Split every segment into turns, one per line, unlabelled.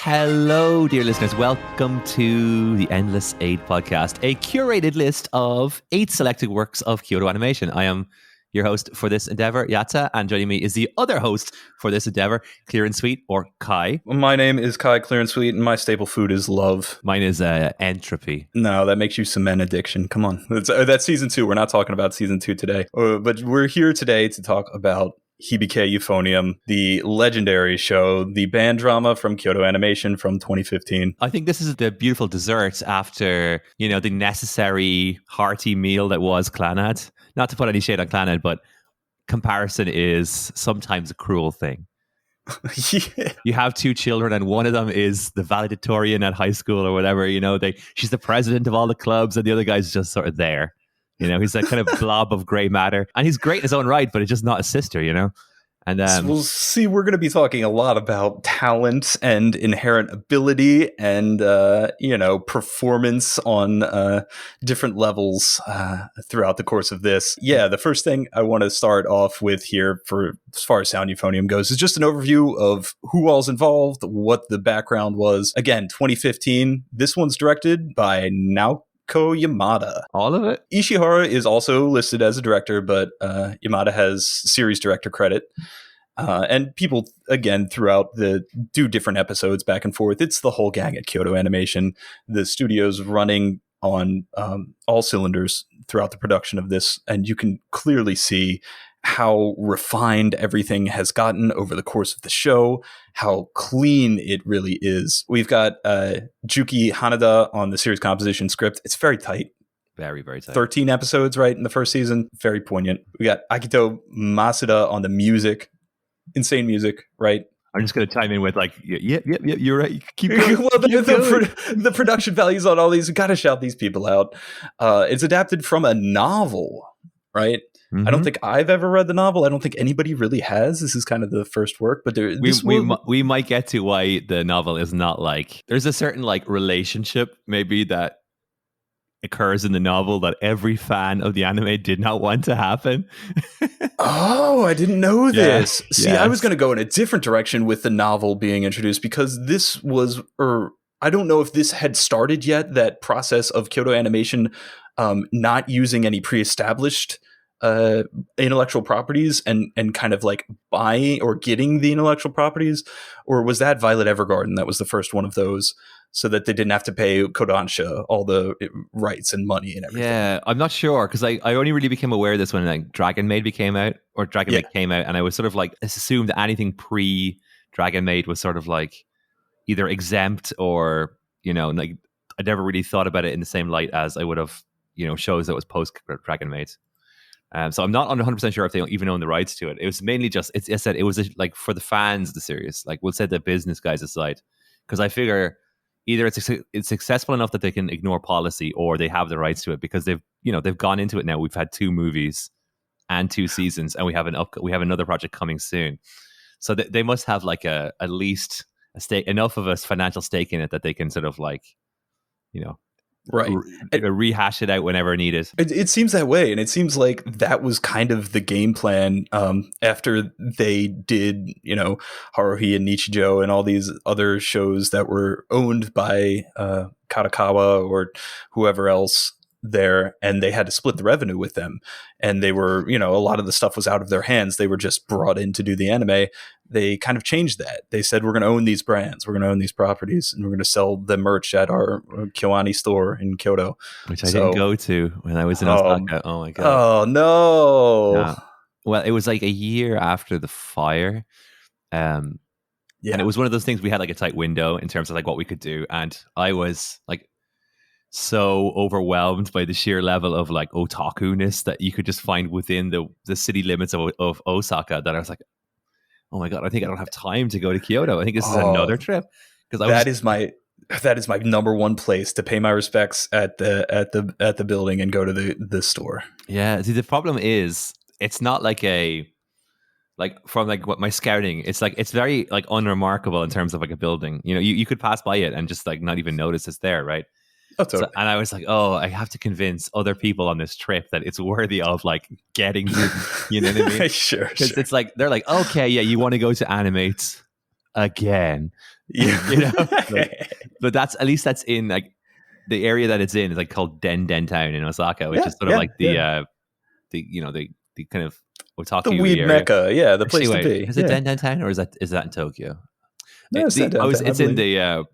Hello, dear listeners. Welcome to the Endless 8 podcast, a curated list of 8 selected works of Kyoto Animation. I am your host for this endeavor, Yata, and joining me is the other host for this endeavor, Clearandsweet, or Kai.
My name is Kai Clearandsweet, and my staple food is love.
Mine is entropy.
No, that makes you cement addiction. Come on. That's season 2. We're not talking about season 2 today. But we're here today to talk about Hibike Euphonium, the legendary show, the band drama from Kyoto Animation from 2015.
I think this is the beautiful dessert after, the necessary hearty meal that was Clannad. Not to put any shade on Clannad, but comparison is sometimes a cruel thing.
Yeah.
You have 2 children and one of them is the valedictorian at high school or whatever, she's the president of all the clubs and the other guy's just sort of there. He's that kind of blob of grey matter. And he's great in his own right, but it's just not a sister, And
we'll see. We're going to be talking a lot about talent and inherent ability and, performance on different levels throughout the course of this. Yeah, the first thing I want to start off with here for as far as Sound Euphonium goes is just an overview of who all's involved, what the background was. Again, 2015. This one's directed by Yamada.
All of it?
Ishihara is also listed as a director, but Yamada has series director credit. And people, again, throughout do different episodes back and forth. It's the whole gang at Kyoto Animation. The studio's running on all cylinders throughout the production of this, and you can clearly see how refined everything has gotten over the course of the show, how clean it really is. We've got Juki Hanada on the series composition script. It's very tight.
Very, very tight.
13 episodes, right, in the first season. Very poignant. We got Akito Masuda on the music. Insane music, right?
I'm just going to chime in with yep, you're right. Keep going.
Well, the production values on all these, got to shout these people out. It's adapted from a novel, right?
Mm-hmm.
I don't think I've ever read the novel. I don't think anybody really has. This is kind of the first work, but
we might get to why the novel is not there's a certain relationship maybe that occurs in the novel that every fan of the anime did not want to happen.
Oh, I didn't know this.
Yeah,
See, I was going to go in a different direction with the novel being introduced because this was, I don't know if this had started yet, that process of Kyoto Animation not using any pre-established intellectual properties and kind of buying or getting the intellectual properties, or was that Violet Evergarden that was the first one of those, so that they didn't have to pay Kodansha all the rights and money and everything?
Yeah, I'm not sure because I only really became aware of this when Dragon Maid came out, came out, and I was sort of assumed that anything pre Dragon Maid was sort of either exempt or I never really thought about it in the same light as I would have shows that was post Dragon Maid. So I'm not 100% sure if they even own the rights to it. It was mainly just, it was for the fans of the series. We'll set the business guys aside, because I figure either it's successful enough that they can ignore policy, or they have the rights to it because they've gone into it now. We've had 2 movies and 2 seasons, and we have another project coming soon. So they must have at least a stake, enough of a financial stake in it that they can sort of
right,
rehash it out whenever needed.
It seems that way, and it seems like that was kind of the game plan after they did, Haruhi and Nichijou and all these other shows that were owned by Kadokawa or whoever else there, and they had to split the revenue with them, and they were, a lot of the stuff was out of their hands. They were just brought in to do the anime. They kind of changed that. They said, we're going to own these brands, we're going to own these properties, and we're going to sell the merch at our KyoAni store in Kyoto,
which I didn't go to when I was in Osaka. Oh my god!
Oh no!
Yeah. Well, it was a year after the fire. And it was one of those things, we had a tight window in terms of what we could do, and I was so overwhelmed by the sheer level of otaku-ness that you could just find within the city limits of Osaka, that I was oh my god, I think I don't have time to go to Kyoto. I think this is another trip, because
that is my number one place to pay my respects at the building and go to the store.
Yeah, see, the problem is it's not from what my scouting, it's very unremarkable in terms of a building. You could pass by it and just not even notice it's there, right?
Oh, totally.
And I was I have to convince other people on this trip that it's worthy of getting to, you know what I mean?
Sure.
Because it's they're okay, yeah, you want to go to Animate again.
Yeah.
You know, but that's at least that's in like the area that it's in is like called Den Town in Osaka, which is sort of like the kind of
the
otaku
weed
area.
mecca. Yeah, the place
Actually,
to
wait,
be.
Is it Den Town or is that in Tokyo?
No, it's
It's in the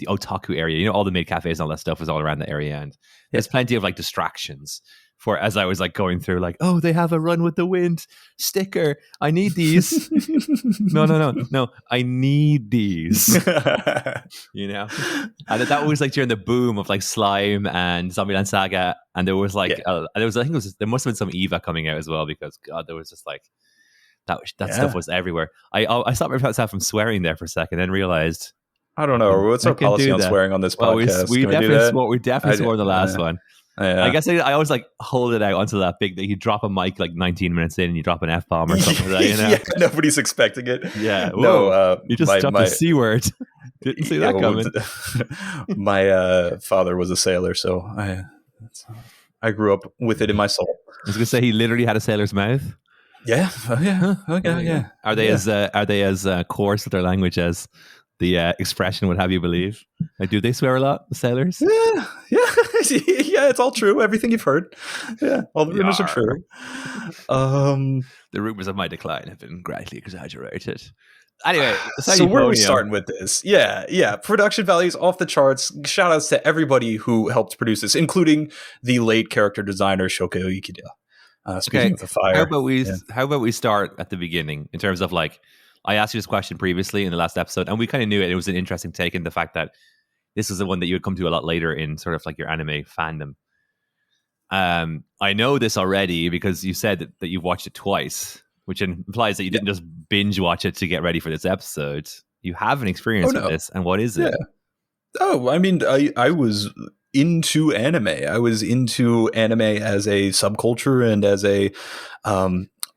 otaku area. You know, all the maid cafes and all that stuff was all around the area, and there's plenty of like distractions. For as I was like going through, like, oh, they have a Run with the Wind sticker. I need these. No. I need these. You know, and that was like during the boom of like Slime and Zombieland Saga, and there was like, there must have been some Eva coming out as well because God, there was just like that stuff was everywhere. I stopped myself from swearing there for a second, and realized
I don't know what's our policy on swearing on this podcast.
We definitely swore in the last one.
Yeah.
I guess I always like hold it out onto that big that you drop a mic like 19 minutes in and you drop an F-bomb or something like that, you know?
Yeah, nobody's expecting it.
Yeah.
No,
you just dropped the C word. Didn't see that coming.
My father was a sailor, so I grew up with it in my soul.
I was going to say he literally had a sailor's mouth.
Yeah. Okay.
Are they as coarse with their language as the expression would have you believe? Like, do they swear a lot, the sailors?
Yeah. It's all true. Everything you've heard. Yeah, all the rumors are true.
The rumors of my decline have been greatly exaggerated. Anyway,
so where are we starting with this? Yeah. Production values off the charts. Shout outs to everybody who helped produce this, including the late character designer Shoko Ikeda. Speaking of the fire,
how about we start at the beginning in terms of like, I asked you this question previously in the last episode, and we kind of knew it. It was an interesting take in the fact that this is the one that you would come to a lot later in sort of like your anime fandom. I know this already because you said that you've watched it twice, which implies that you didn't just binge watch it to get ready for this episode. You have an experience with this, and what is it?
Oh, I mean, I was into anime. I was into anime as a subculture and as a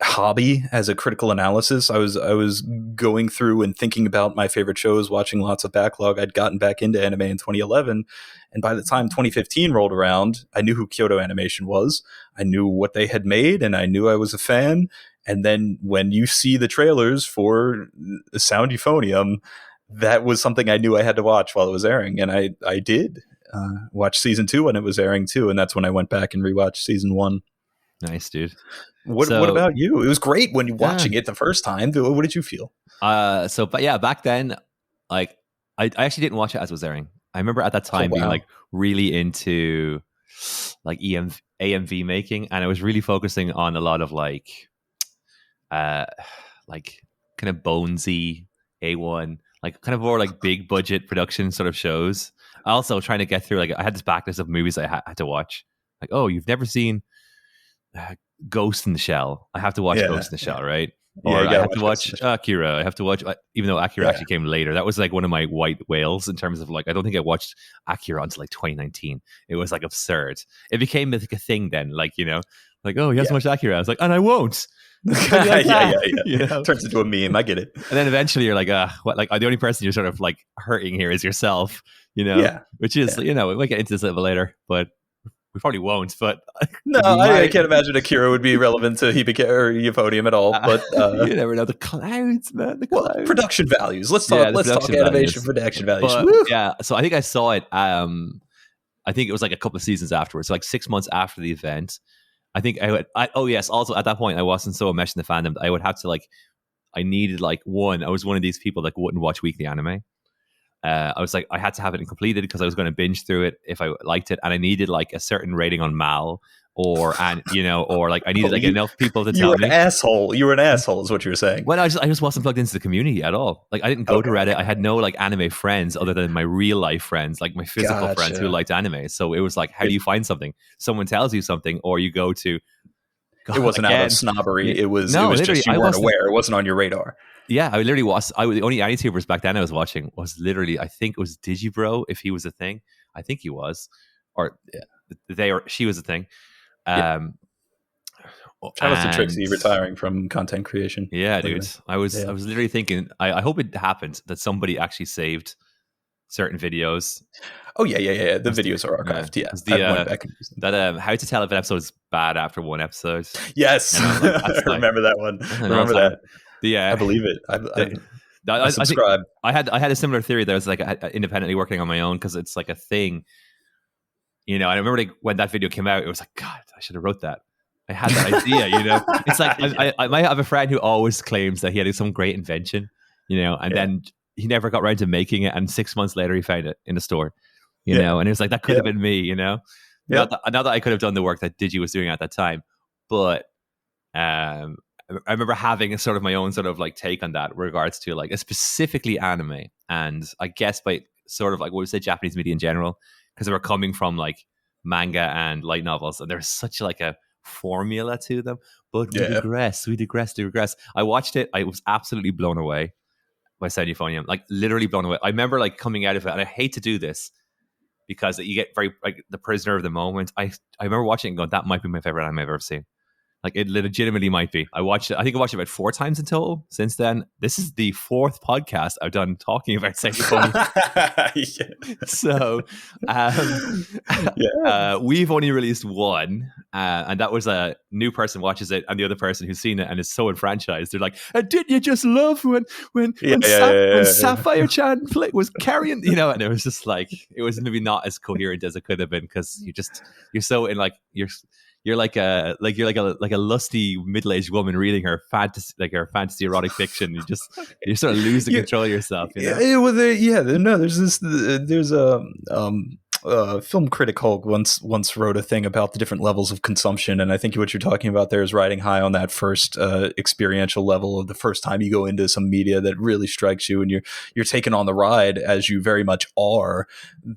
hobby, as a critical analysis. I was going through and thinking about my favorite shows, watching lots of backlog. I'd gotten back into anime in 2011, and by the time 2015 rolled around, I knew who Kyoto Animation was. I knew what they had made, and I knew I was a fan. And then when you see the trailers for Sound Euphonium, that was something I knew I had to watch while it was airing, and I did watch season 2 when it was airing too, and that's when I went back and rewatched season 1.
Nice, dude.
What about you? It was great when you watching it the first time. What did you feel?
But back then, like I actually didn't watch it as it was airing. I remember at that time being like really into like AMV making, and I was really focusing on a lot of like kind of bonesy A1, like kind of more like big budget production sort of shows. Also trying to get through, like I had this backlist of movies I had to watch. Like, oh, you've never seen Ghost in the Shell. I have to watch Ghost in the Shell, right? Or I have to watch Akira. I have to watch, even though Akira actually came later. That was like one of my white whales in terms of like, I don't think I watched Akira until like 2019. It was like absurd. It became like a thing then, like, you know, like, oh, you have to watch Akira. I was like, and I won't.
Yeah.
You know?
Turns into a meme. I get it.
And then eventually you're like, what? Like, the only person you're sort of like hurting here is yourself, you know? Which is, you know, we might get into this a little later, but we probably won't. But
no, I can't imagine Akira would be relevant to Hibike or Euphonium at all. But
you never know. The clouds, man. The clouds.
Well, production values. Let's talk animation production values.
So I think I saw it. I think it was like a couple of seasons afterwards, so like 6 months after the event. I think also at that point I wasn't so enmeshed in the fandom that I would have to like, I needed like I was one of these people that wouldn't watch weekly anime. I was like, I had to have it completed because I was going to binge through it if I liked it, and I needed like a certain rating on Mal, or like I needed like enough people to tell me.
You were an asshole, is what you were saying.
Well, I just wasn't plugged into the community at all. Like I didn't go to Reddit. I had no like anime friends other than my real life friends, like my physical friends who liked anime. So it was like, how do you find something? Someone tells you something, or you go to.
God, it wasn't out of snobbery. It was just you weren't aware. It wasn't on your radar.
Yeah, I literally was. The only AniTubers back then I was watching was literally, I think it was Digibro, if he was a thing. I think he was, or they or she was a thing.
Shout out to Trixie retiring from content creation.
Yeah, dude. I was literally thinking, I hope it happened that somebody actually saved certain videos.
Oh yeah. The videos are archived. I went back and used them.
That how to tell if an episode is bad after one episode.
Yes, I remember that one. Remember that.
Yeah,
I believe it. I
I think
subscribe.
I had a similar theory that I was like independently working on my own because it's like a thing, And I remember like when that video came out, it was like, God, I should have wrote that. I had that idea, It's like I might have a friend who always claims that he had some great invention, and then he never got around to making it, and 6 months later he found it in the store, and it was like that could have been me, Not that I could have done the work that Digi was doing at that time, but I remember having a sort of my own sort of like take on that with regards to like specifically anime, and I guess by sort of like what we say Japanese media in general, because they were coming from like manga and light novels, and there's such like a formula to them. But we digress. I watched it. I was absolutely blown away by Sound Euphonium, like literally blown away. I remember like coming out of it, and I hate to do this because you get very like the prisoner of the moment. I remember watching it and going, that might be my favorite anime I've ever seen. Like it legitimately might be. I watched it. I think I watched it about 4 times in total since then. This is the 4th podcast I've done talking about Sound Euphonium. So we've only released one, and that was a new person watches it, and the other person who's seen it and is so enfranchised. They're like, "Didn't you just love when Sapphire Chan was carrying?" And it was just like it was maybe not as coherent as it could have been because you're so in like you're like a lusty middle-aged woman reading her fantasy erotic fiction. You sort of lose the control of yourself.
There's a film critic Hulk once wrote a thing about the different levels of consumption, and I think what you're talking about there is riding high on that first experiential level of the first time you go into some media that really strikes you, and you're taken on the ride, as you very much are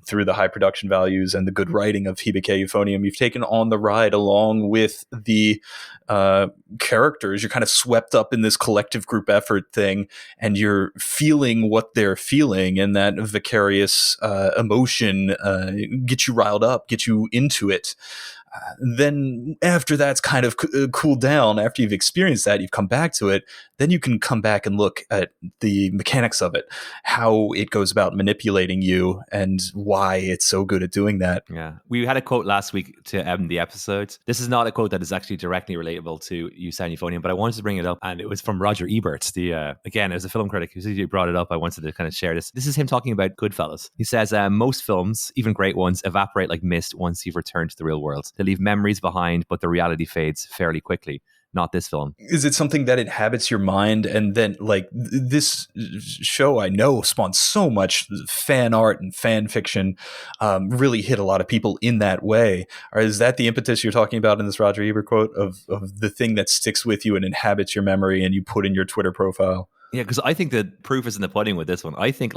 through the high production values and the good writing of Hibike Euphonium. You've taken on the ride along with the characters. You're kind of swept up in this collective group effort thing, and you're feeling what they're feeling, and that vicarious emotion get you riled up, get you into it. Then after that's kind of cooled down, after you've experienced that, you've come back to it, then you can come back and look at the mechanics of it, how it goes about manipulating you and why it's so good at doing that.
Yeah. We had a quote last week to end the episode. This is not a quote that is actually directly relatable to Sound Euphonium, but I wanted to bring it up, and it was from Roger Ebert. Again, as a film critic who brought it up, I wanted to kind of share this. This is him talking about Goodfellas. He says, most films, even great ones, evaporate like mist once you've returned to the real world. They leave memories behind, but the reality fades fairly quickly. Not this film.
Is it something that inhabits your mind? And then like this show, I know, spawned so much fan art and fan fiction, really hit a lot of people in that way. Or is that the impetus you're talking about in this Roger Ebert quote of the thing that sticks with you and inhabits your memory and you put in your Twitter profile?
Yeah, because I think the proof is in the pudding with this one. I think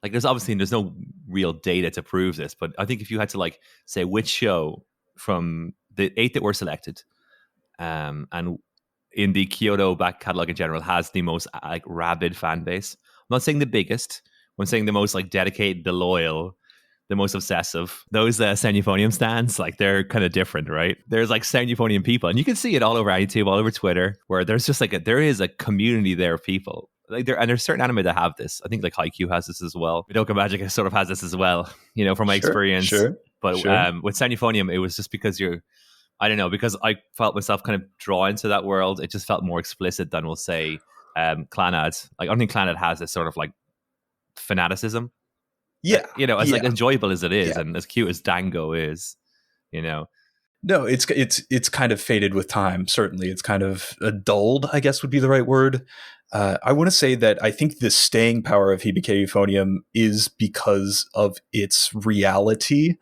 there's no real data to prove this, but I think if you had to like say which show from the 8 that were selected, and in the Kyoto back catalog in general has the most like rabid fan base. I'm not saying the biggest. I'm saying the most like dedicated, the loyal, the most obsessive. Those Sound Euphonium stands, like they're kind of different, right? There's like Sound Euphonium people, and you can see it all over YouTube, all over Twitter, where there's just like there is a community there of people. Like there's certain anime that have this. I think like Haikyuu has this as well. Madoka Magica sort of has this as well, from my experience.
Sure.
But with Sound Euphonium, it was just because I don't know, because I felt myself kind of drawn to that world. It just felt more explicit than we'll say Clannad. Like I don't think Clannad has this sort of like fanaticism.
Yeah.
As like enjoyable as it is and as cute as Dango is, No,
it's kind of faded with time. Certainly, it's kind of dulled, I guess would be the right word. I want to say that I think the staying power of Hibike Euphonium is because of its reality,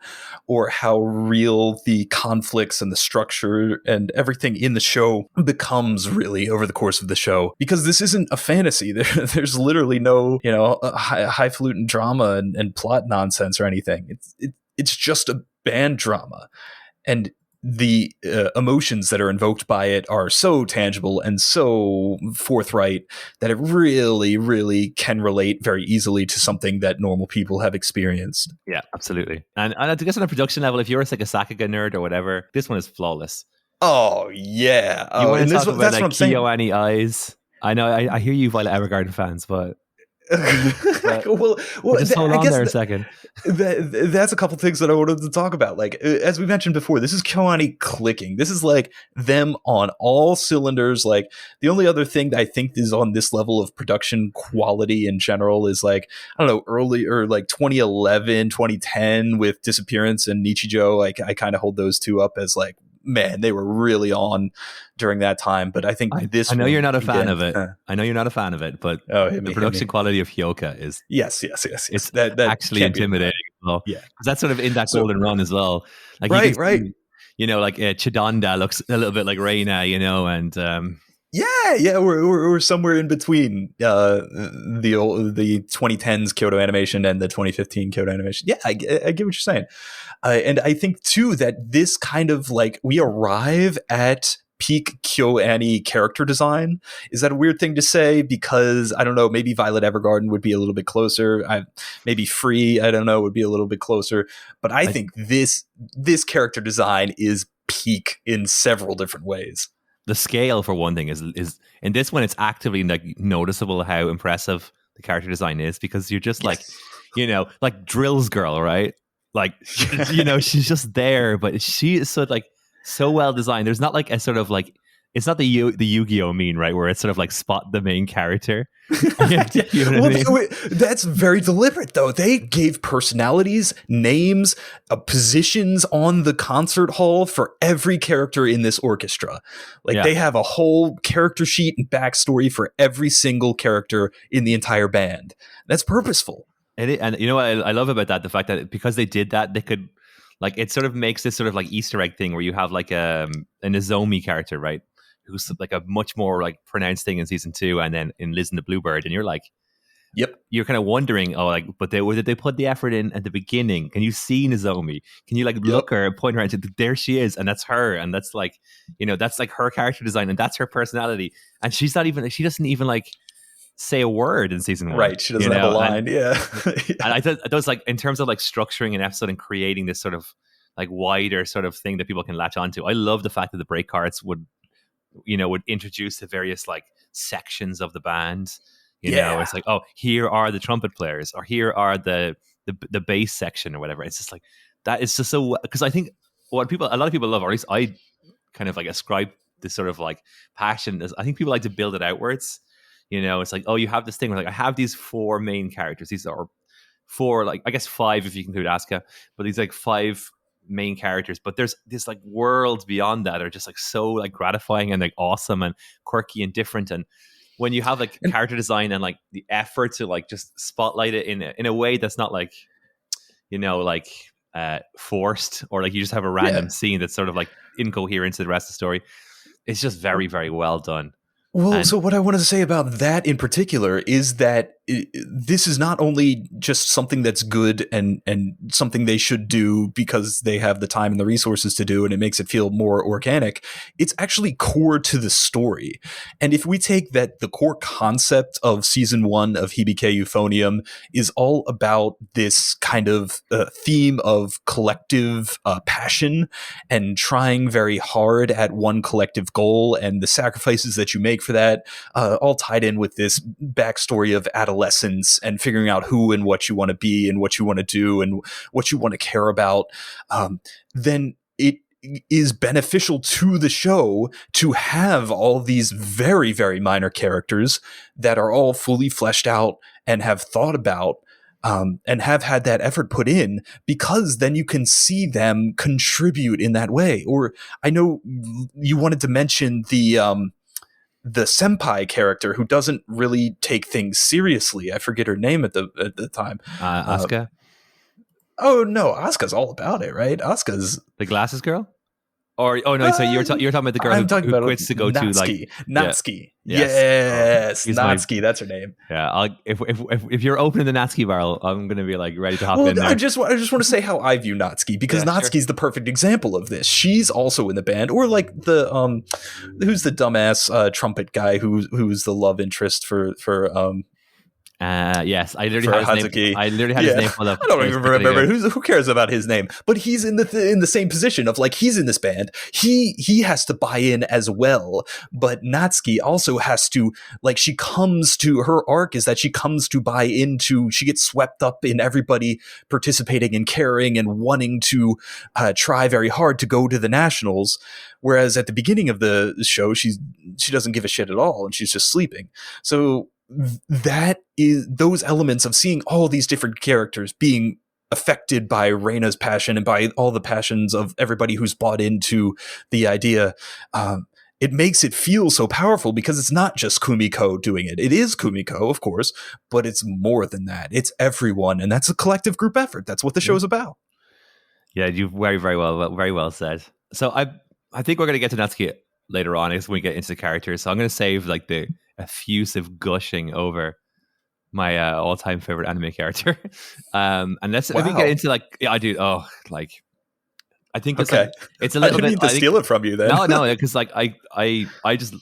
or how real the conflicts and the structure and everything in the show becomes really over the course of the show. Because this isn't a fantasy. There's literally no, highfalutin drama and plot nonsense or anything. It's just a band drama. And the emotions that are invoked by it are so tangible and so forthright that it really, really can relate very easily to something that normal people have experienced.
Yeah, absolutely. And I guess on a production level, if you're like a Sakuga nerd or whatever, this one is flawless.
Oh, yeah.
You want to talk about like KyoAni's eyes? I know, I hear you Violet Evergarden fans, but But
well,
just hold
I
on
guess
there a second.
that's a couple things that I wanted to talk about. Like, as we mentioned before, this is KyoAni clicking. This is like them on all cylinders. Like, the only other thing that I think is on this level of production quality in general is like, I don't know, early or like 2011, 2010 with Disappearance and Nichijou. Like, I kind of hold those two up as like, man, they were really on during that time. But I think
I
this
know
one,
you're not a fan
again,
of it. I know you're not a fan of it, but
oh,
the production quality of Hyoka is
yes.
it's
That
actually
can't be
intimidating
denied.
as well.
Yeah.
Because that's sort of in that
So
golden run as well. Like you can
right.
see, you know, like Chidanda looks a little bit like Reina, you know, and
Yeah, we're somewhere in between the 2010s Kyoto animation and the 2015 Kyoto animation. Yeah, I get what you're saying, and I think too that this kind of like we arrive at peak KyoAni character design. Is that a weird thing to say? Because I don't know, maybe Violet Evergarden would be a little bit closer. Maybe Free, I don't know, would be a little bit closer. But I think this character design is peak in several different ways.
The scale for one thing is in this one it's actively like noticeable how impressive the character design is, because you're just like, you know, like Drill's girl, right? Like, you know, she's just there, but she is so well designed. There's not like a sort of like, it's not the Yu-Gi-Oh meme, right, where it's sort of like spot the main character. You know what I mean?
That's very deliberate, though. They gave personalities, names, positions on the concert hall for every character in this orchestra. Like, they have a whole character sheet and backstory for every single character in the entire band. That's purposeful.
And you know what I love about that? The fact that because they did that, they could, like, it sort of makes this sort of like Easter egg thing where you have like a Nozomi character, right? Who's like a much more like pronounced thing in season 2, and then in Liz and the Bluebird, and you're like,
yep,
you're kind of wondering, oh, like, but did they put the effort in at the beginning? Can you see Nozomi? Can you like look her and point her out to, there she is, and that's her, and that's like, you know, that's like her character design, and that's her personality, and she doesn't even like say a word in season 1,
right? She doesn't have a line. And
I thought like in terms of like structuring an episode and creating this sort of like wider sort of thing that people can latch onto. I love the fact that the break cards would introduce the various like sections of the band. You know, it's like, oh, here are the trumpet players, or here are the bass section or whatever. It's just like, that is just so, because I think a lot of people love, or at least I kind of like ascribe this sort of like passion. I think people like to build it outwards. You know, it's like, oh, you have this thing where like, I have these 4 main characters. These are 4, like, I guess 5 if you include Asuka, but these like 5 main characters. But there's this like worlds beyond that are just like so like gratifying and like awesome and quirky and different. And when you have like character design and like the effort to like just spotlight it in a way that's not like, you know, like forced, or like you just have a random scene that's sort of like incoherent to the rest of the story, it's just very, very well done.
Well, so what I wanted to say about that in particular is that this is not only just something that's good and something they should do because they have the time and the resources to do, and it makes it feel more organic. It's actually core to the story. And if we take that the core concept of season 1 of Hibike Euphonium is all about this kind of theme of collective passion and trying very hard at one collective goal, and the sacrifices that you make for that, all tied in with this backstory of adolescence and figuring out who and what you want to be and what you want to do and what you want to care about, then it is beneficial to the show to have all these very, very minor characters that are all fully fleshed out and have thought about and have had that effort put in, because then you can see them contribute in that way. Or I know you wanted to mention the senpai character who doesn't really take things seriously. I forget her name at the time.
Asuka?
Oh no, Asuka's all about it, right? Asuka's
the glasses girl? Or so you're talking about the girl who quits to go
Natsuki.
to like
Natsuki. Yes, Natsuki. That's her name.
Yeah, if you're opening the Natsuki barrel, I'm gonna be like ready to hop in there.
I just want to say how I view Natsuki, because Natsuki's the perfect example of this. She's also in the band, or like the who's the dumbass trumpet guy who's the love interest for
Yes, I literally
for
had his
Hazuki.
name. I literally had his name pulled up.
I don't even remember who cares about his name, but he's in the same position of like he's in this band. He has to buy in as well, but Natsuki also has to like she comes to her arc is that she comes to buy into. She gets swept up in everybody participating and caring and wanting to try very hard to go to the nationals. Whereas at the beginning of the show, she doesn't give a shit at all and she's just sleeping. So that is those elements of seeing all these different characters being affected by Reina's passion and by all the passions of everybody who's bought into the idea. It makes it feel so powerful because it's not just Kumiko doing it. It is Kumiko, of course, but it's more than that. It's everyone, and that's a collective group effort. That's what the show's about.
Yeah, you very well said. So I think we're going to get to Natsuki later on as we get into the characters. So I'm going to save like the effusive gushing over my all-time favorite anime character. And let's let me get into like I do. Oh, like I think it's
okay.
Like, it's a little bit.
I didn't mean to steal it from you then.
No, because like I just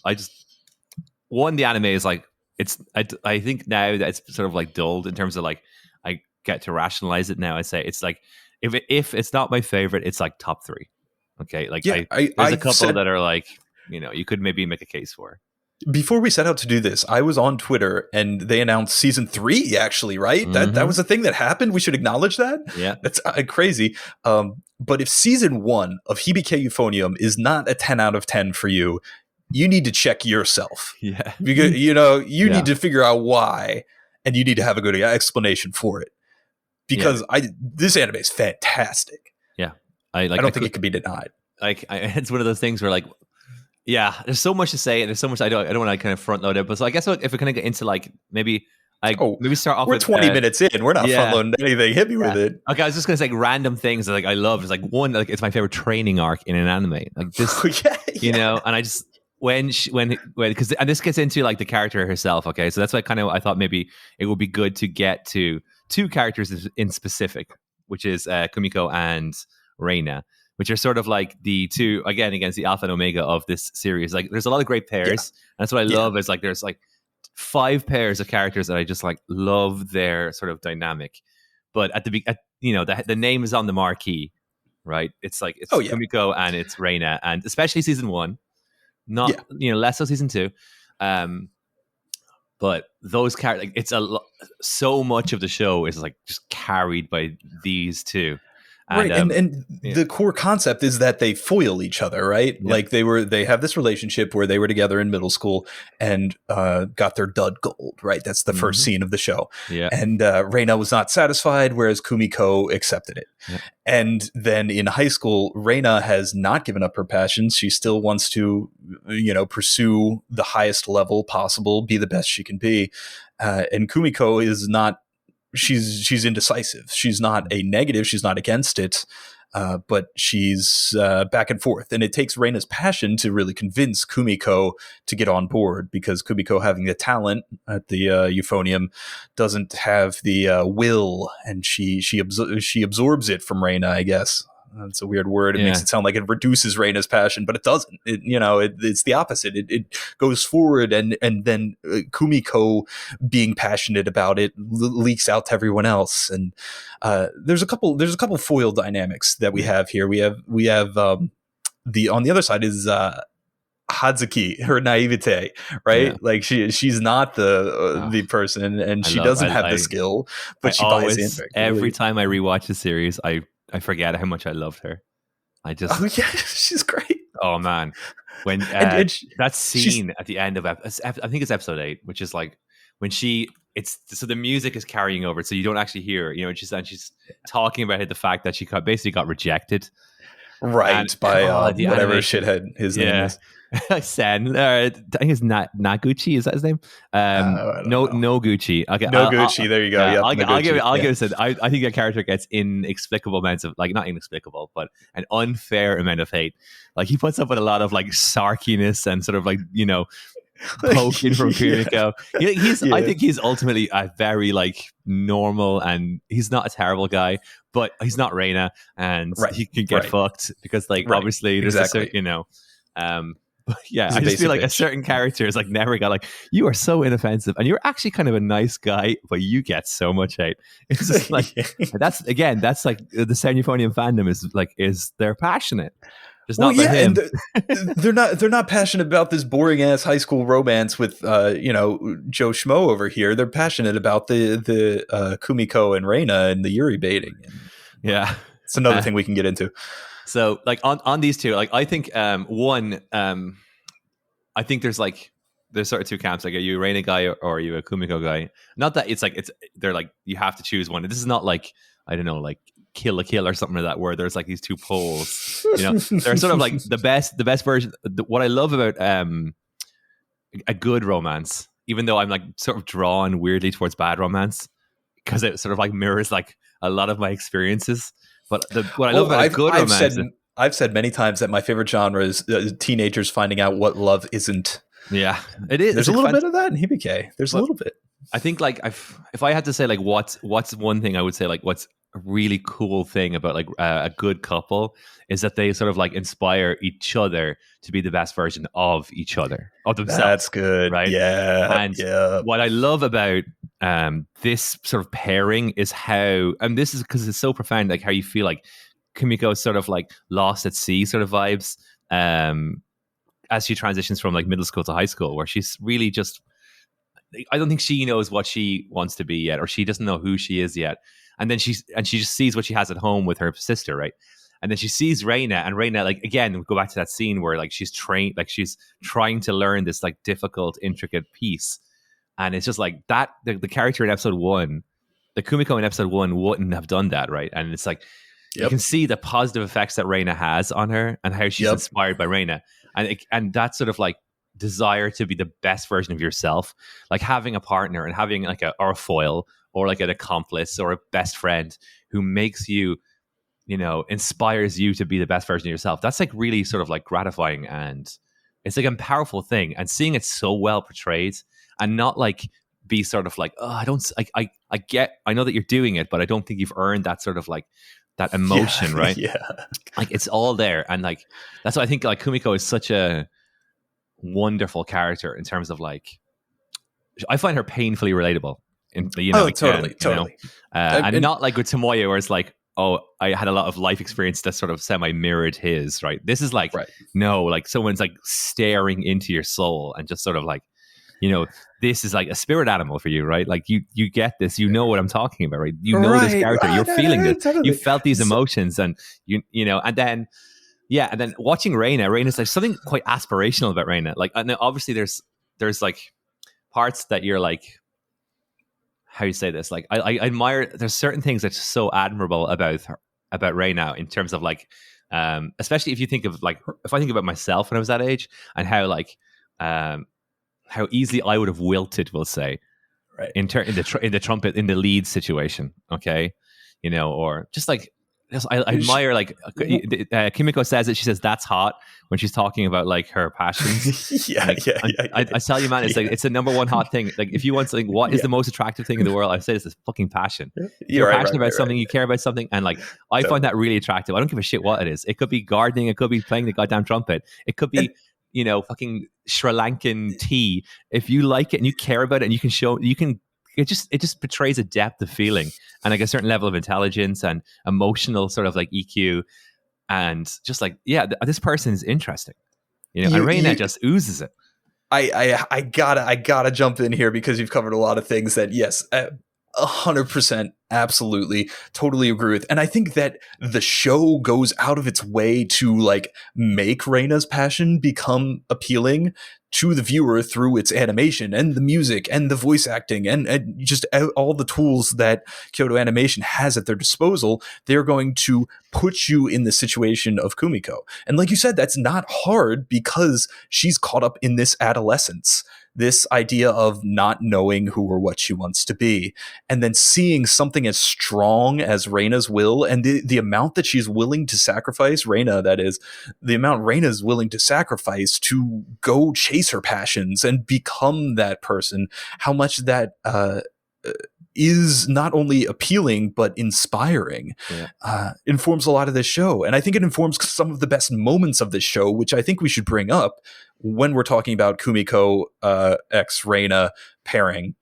one the anime is like it's I think now that it's sort of like dulled in terms of like I get to rationalize it now. I say it's like if it's not my favorite, it's like top 3. Okay, like there's a couple that are like you could maybe make a case for.
Before we set out to do this, I was on Twitter and they announced season 3. Actually, right?
Mm-hmm.
That was a thing that happened. We should acknowledge that.
Yeah,
that's crazy. But if season 1 of Hibike Euphonium is not a 10 out of 10 for you, you need to check yourself.
Yeah,
because you need to figure out why, and you need to have a good explanation for it. Because this anime is fantastic.
Yeah,
I don't think it can be denied.
Like it's one of those things where like. Yeah, there's so much to say, and there's so much I don't want to kind of front load it. But so I guess if we kind of get into like maybe start off.
We're
with
20 minutes in. We're not front loading anything. Hit me with it.
Okay, I was just gonna say like, random things that like I love. It's like one, like it's my favorite training arc in an anime. Like this, and I just when because and this gets into like the character herself. Okay, so that's why I thought maybe it would be good to get to 2 characters in specific, which is Kumiko and Reina. Which are sort of like the 2 again against the alpha and omega of this series. Like, there's a lot of great pairs. And that's what I love. Is like there's like 5 pairs of characters that I just like love their sort of dynamic. But the name is on the marquee, right? It's like it's Kumiko and it's Reina, and especially season 1, not less so season 2. But those characters, like, it's so much of the show is like just carried by these 2.
Right, and the core concept is that they foil each other, right? Yeah. Like they have this relationship where they were together in middle school and got their dud gold, right? That's the first scene of the show.
Yeah.
And Reina was not satisfied, whereas Kumiko accepted it. Yeah. And then in high school, Reina has not given up her passions. She still wants to, pursue the highest level possible, be the best she can be. And Kumiko is not. She's indecisive. She's not a negative. She's not against it, but she's back and forth. And it takes Reina's passion to really convince Kumiko to get on board, because Kumiko, having the talent at the Euphonium, doesn't have the will, and she absorbs it from Reina, I guess. It's a weird word. It makes it sound like it reduces Reina's passion, but it doesn't. It's the opposite. It goes forward, and then Kumiko being passionate about it leaks out to everyone else. And there's a couple foil dynamics that we have here. We have the on the other side is Hazuki, her naivete, right? Yeah. Like she's not the person, and she doesn't have the skill, but she buys in.
Every time I rewatch the series, I forget how much I loved her.
She's great.
Oh man, when that scene at the end of I think it's episode 8, which is like when so the music is carrying over, so you don't actually hear her, and she's talking about the fact that she basically got rejected,
right, by whatever shithead his name is.
Sen, I think it's Naguchi. Is that his name? No Gucci. Okay,
no Gucci. There you go.
Yeah, I'll give it. I think that character gets inexplicable amounts of, like, not inexplicable, but an unfair amount of hate. Like, he puts up with a lot of like sarkiness and sort of like poking from Kumiko. I think he's ultimately a very like normal, and he's not a terrible guy, but he's not Reina, and he can get fucked because obviously there's a certain Yeah, I just feel like a certain character is like never got like, you are so inoffensive and you're actually kind of a nice guy, but you get so much hate. It's just like that's like the Euphonium fandom is they're passionate. Just not about him.
And they're not passionate about this boring ass high school romance with Joe Schmo over here. They're passionate about the Kumiko and Reina and the Yuri baiting.
Yeah,
it's another thing we can get into.
So like on these two, like I think I think there's sort of two camps. Like, are you a Reina guy or are you a Kumiko guy? Not that they're like you have to choose one. This is not like, I don't know, like Kill la Kill or something like that, where there's like these two poles. They're sort of like the best version. What I love about a good romance, even though I'm like sort of drawn weirdly towards bad romance, because it sort of like mirrors like a lot of my experiences. But what I love about a good romance,
I've said many times that my favorite genre is teenagers finding out what love isn't.
Yeah, it is.
There's a little bit of that in Hibike. There's a little bit.
I think like if I had to say like what's one thing I would say, like what's a really cool thing about like a good couple is that they sort of like inspire each other to be the best version of each other, of themselves.
That's good, right? Yeah.
And what I love about this sort of pairing is how, and this is because it's so profound, like how you feel like Kumiko is sort of like lost at sea sort of vibes as she transitions from like middle school to high school, where she's really just, I don't think she knows what she wants to be yet, or she doesn't know who she is yet. And then she just sees what she has at home with her sister, right? And then she sees Reina, and Reina, like, again, we go back to that scene where like she's trained, like she's trying to learn this like difficult, intricate piece. And it's just like that, the character in episode 1, the Kumiko in episode 1 wouldn't have done that, right? And it's like, you can see the positive effects that Reina has on her and how she's inspired by Reina. And that sort of like desire to be the best version of yourself, like having a partner and having like a foil or like an accomplice or a best friend who makes you, inspires you to be the best version of yourself. That's like really sort of like gratifying, and it's like a powerful thing. And seeing it so well portrayed and not like be sort of like, oh, I know that you're doing it, but I don't think you've earned that sort of like that emotion, right?
Yeah.
Like it's all there. And like, that's why I think like Kumiko is such a wonderful character in terms of like, I find her painfully relatable. Totally. And not like with Tomoya, where it's like, oh, I had a lot of life experience that sort of semi-mirrored his, right? This is like, no, like someone's like staring into your soul and just sort of like, this is like a spirit animal for you, right? Like you get this, what I'm talking about, right? This character, you're feeling this, totally. You felt these emotions, and and then watching Reina's like something quite aspirational about Reina. Like, and obviously there's like parts that you're like, how you say this? Like, I admire. There's certain things that's so admirable about Reina in terms of like, especially if you think of like, if I think about myself when I was that age and how like, how easily I would have wilted, we'll say, right, in the trumpet in the lead situation, okay, or just like. I admire like Kimiko says it. She says that's hot when she's talking about like her passions. I tell you, man, it's like it's the number one hot thing. Like if you want something, what is the most attractive thing in the world? I say it's this fucking passion. You're passionate about something, you care about something, and like I find that really attractive. I don't give a shit what it is. It could be gardening. It could be playing the goddamn trumpet. It could be fucking Sri Lankan tea. If you like it and you care about it, and it just portrays a depth of feeling and like a certain level of intelligence and emotional sort of like EQ, and just like, this person is interesting, and Reina just oozes it.
I gotta jump in here because you've covered a lot of things that 100% absolutely totally agree with. And I think that the show goes out of its way to like make Reina's passion become appealing to the viewer through its animation and the music and the voice acting and just all the tools that Kyoto Animation has at their disposal. They're going to put you in the situation of Kumiko. And like you said, that's not hard because she's caught up in this adolescence, this idea of not knowing who or what she wants to be, and then seeing something as strong as Reina's will and the amount that she's willing to sacrifice, Reina, that is, the amount Reina's willing to sacrifice to go chase her passions and become that person, how much that is not only appealing but inspiring. Informs a lot of this show, and I think it informs some of the best moments of this show, which I think we should bring up when we're talking about Kumiko x Reina pairing.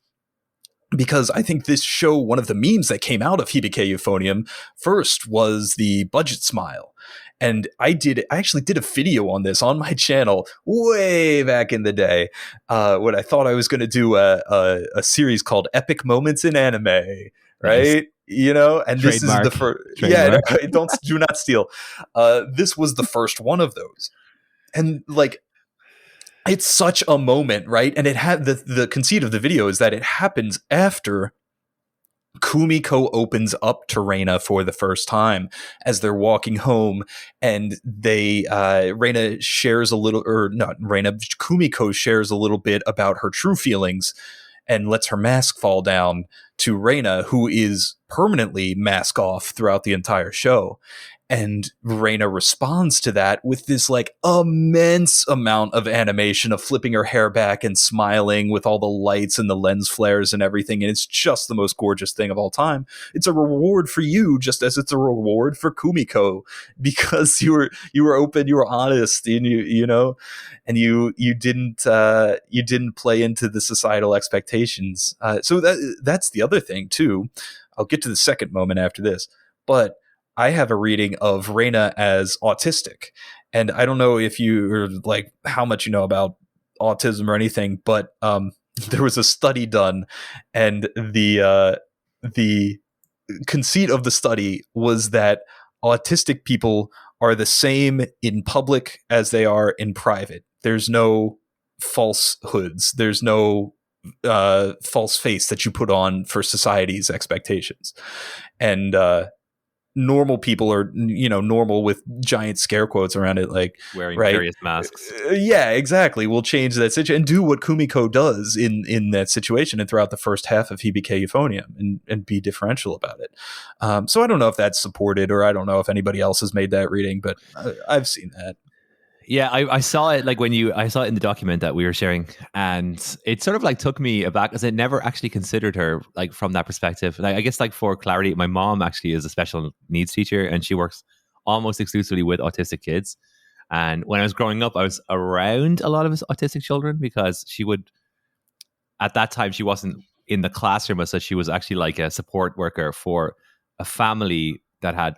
Because I think this show, one of the memes that came out of Hibike Euphonium first was the budget smile. And I actually did a video on this on my channel way back in the day, when I thought I was going to do a series called Epic Moments in Anime, right? Nice. You know, and
Trademark.
This is the first. Yeah, do not steal. This was the first one of those, and like, it's such a moment, right? And it had the conceit of the video is that it happens after Kumiko opens up to Reina for the first time as they're walking home, and Reina shares a little, or not Reina, Kumiko shares a little bit about her true feelings and lets her mask fall down to Reina, who is permanently mask off throughout the entire show. And Reina responds to that with this like immense amount of animation of flipping her hair back and smiling with all the lights and the lens flares and everything. And it's just the most gorgeous thing of all time. It's a reward for you, just as it's a reward for Kumiko, because you were open, you were honest, and you know, and you didn't play into the societal expectations. So that's the other thing too. I'll get to the second moment after this, but I have a reading of Reina as autistic, and I don't know if you or like how much you know about autism or anything, but there was a study done, and the conceit of the study was that autistic people are the same in public as they are in private. There's no falsehoods. There's no false face that you put on for society's expectations, and normal people are, you know, normal with giant scare quotes around it, like
wearing various masks.
Yeah, exactly. We'll change that situation and do what Kumiko does in that situation and throughout the first half of Hibike Euphonium, and be differential about it. So I don't know if that's supported, or I don't know if anybody else has made that reading, but I've seen that.
Yeah, I saw it like I saw it in the document that we were sharing, and it sort of like took me aback because I never actually considered her like from that perspective. Like, I guess like for clarity, my mom actually is a special needs teacher, and she works almost exclusively with autistic kids. And when I was growing up, I was around a lot of autistic children because she would, at that time, she wasn't in the classroom as such. She was actually like a support worker for a family that had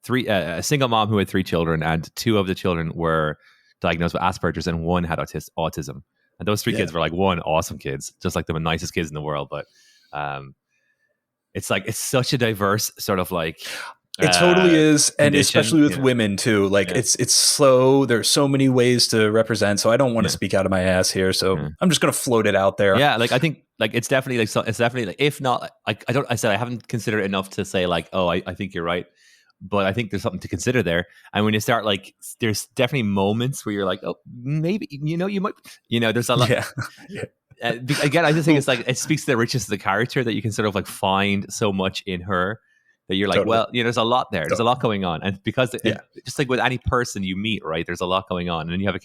a single mom who had 3 children, and 2 of the children were diagnosed with Asperger's, and 1 had autism. And those 3 kids were like awesome kids, just like the nicest kids in the world. But it's like, it's such a diverse sort of like,
it totally is, and especially with women too. Like it's so, there's so many ways to represent. So I don't want to speak out of my ass here. So I'm just going to float it out there.
Yeah, like I think like it's definitely like if not, like I haven't considered it enough to say like, oh, I think you're right. But I think there's something to consider there. And when you start like, there's definitely moments where you're like, oh, maybe, you know, you might, you know, there's a lot. Again, I just think it's like, it speaks to the richness of the character that you can sort of like find so much in her that you're like, well, you know, there's a lot there. There's a lot going on. And because just like with any person you meet, right, there's a lot going on. And then you have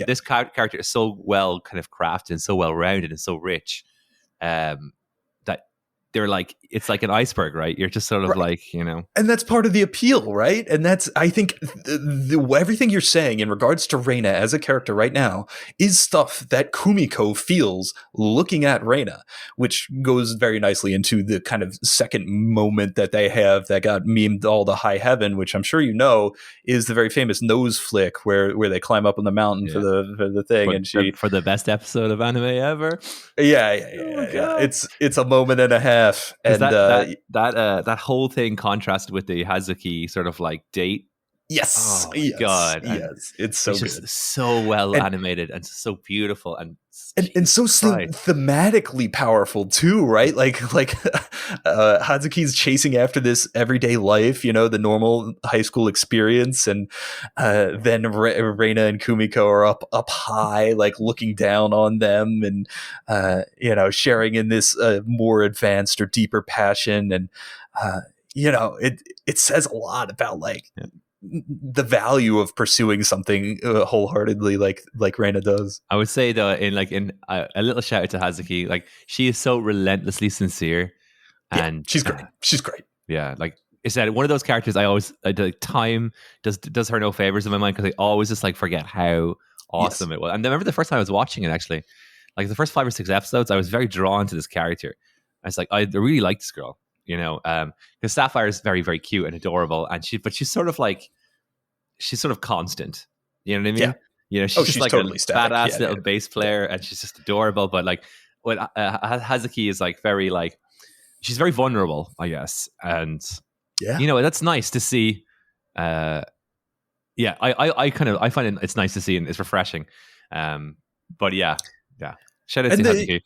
this character is so well kind of crafted and so well rounded and so rich, that they're like, it's like an iceberg, right? You're just sort of like, you know.
And that's part of the appeal, right? And that's, I think, everything you're saying in regards to Reina as a character right now is stuff that Kumiko feels looking at Reina, which goes very nicely into the kind of second moment that they have that got memed all the high heaven, which I'm sure you know is the very famous nose flick where they climb up on the mountain for the thing.
For the best episode of anime ever.
Yeah. It's a moment and a half. And
that whole thing contrasted with the Hazuki sort of like date.
Yes.
Oh my God.
Yes. It's so good.
Just so well animated and so beautiful and
so thematically powerful too, right? Like Hazuki's chasing after this everyday life, you know, the normal high school experience, and then Reina and Kumiko are up high, like looking down on them, and you know, sharing in this more advanced or deeper passion, and you know, it says a lot about like the value of pursuing something wholeheartedly like Reina does.
I would say though, in a little shout out to Hazuki, like she is so relentlessly sincere,
Yeah,
and
she's great. She's great.
Yeah, like I said, one of those characters time does her no favors in my mind, because I always just like forget how awesome it was. And I remember the first time I was watching it, actually, like the first 5 or 6 episodes, I was very drawn to this character. I was like, I really like this girl, because Sapphire is very, very cute and adorable, and she's sort of constant. You know what I mean?
Yeah.
She's just like
totally
a
static.
badass little bass player, and she's just adorable. But like, what Hazuki is like very like, she's very vulnerable, I guess, and that's nice to see. I find it's nice to see, and it's refreshing. But yeah. Shout out to Hazuki.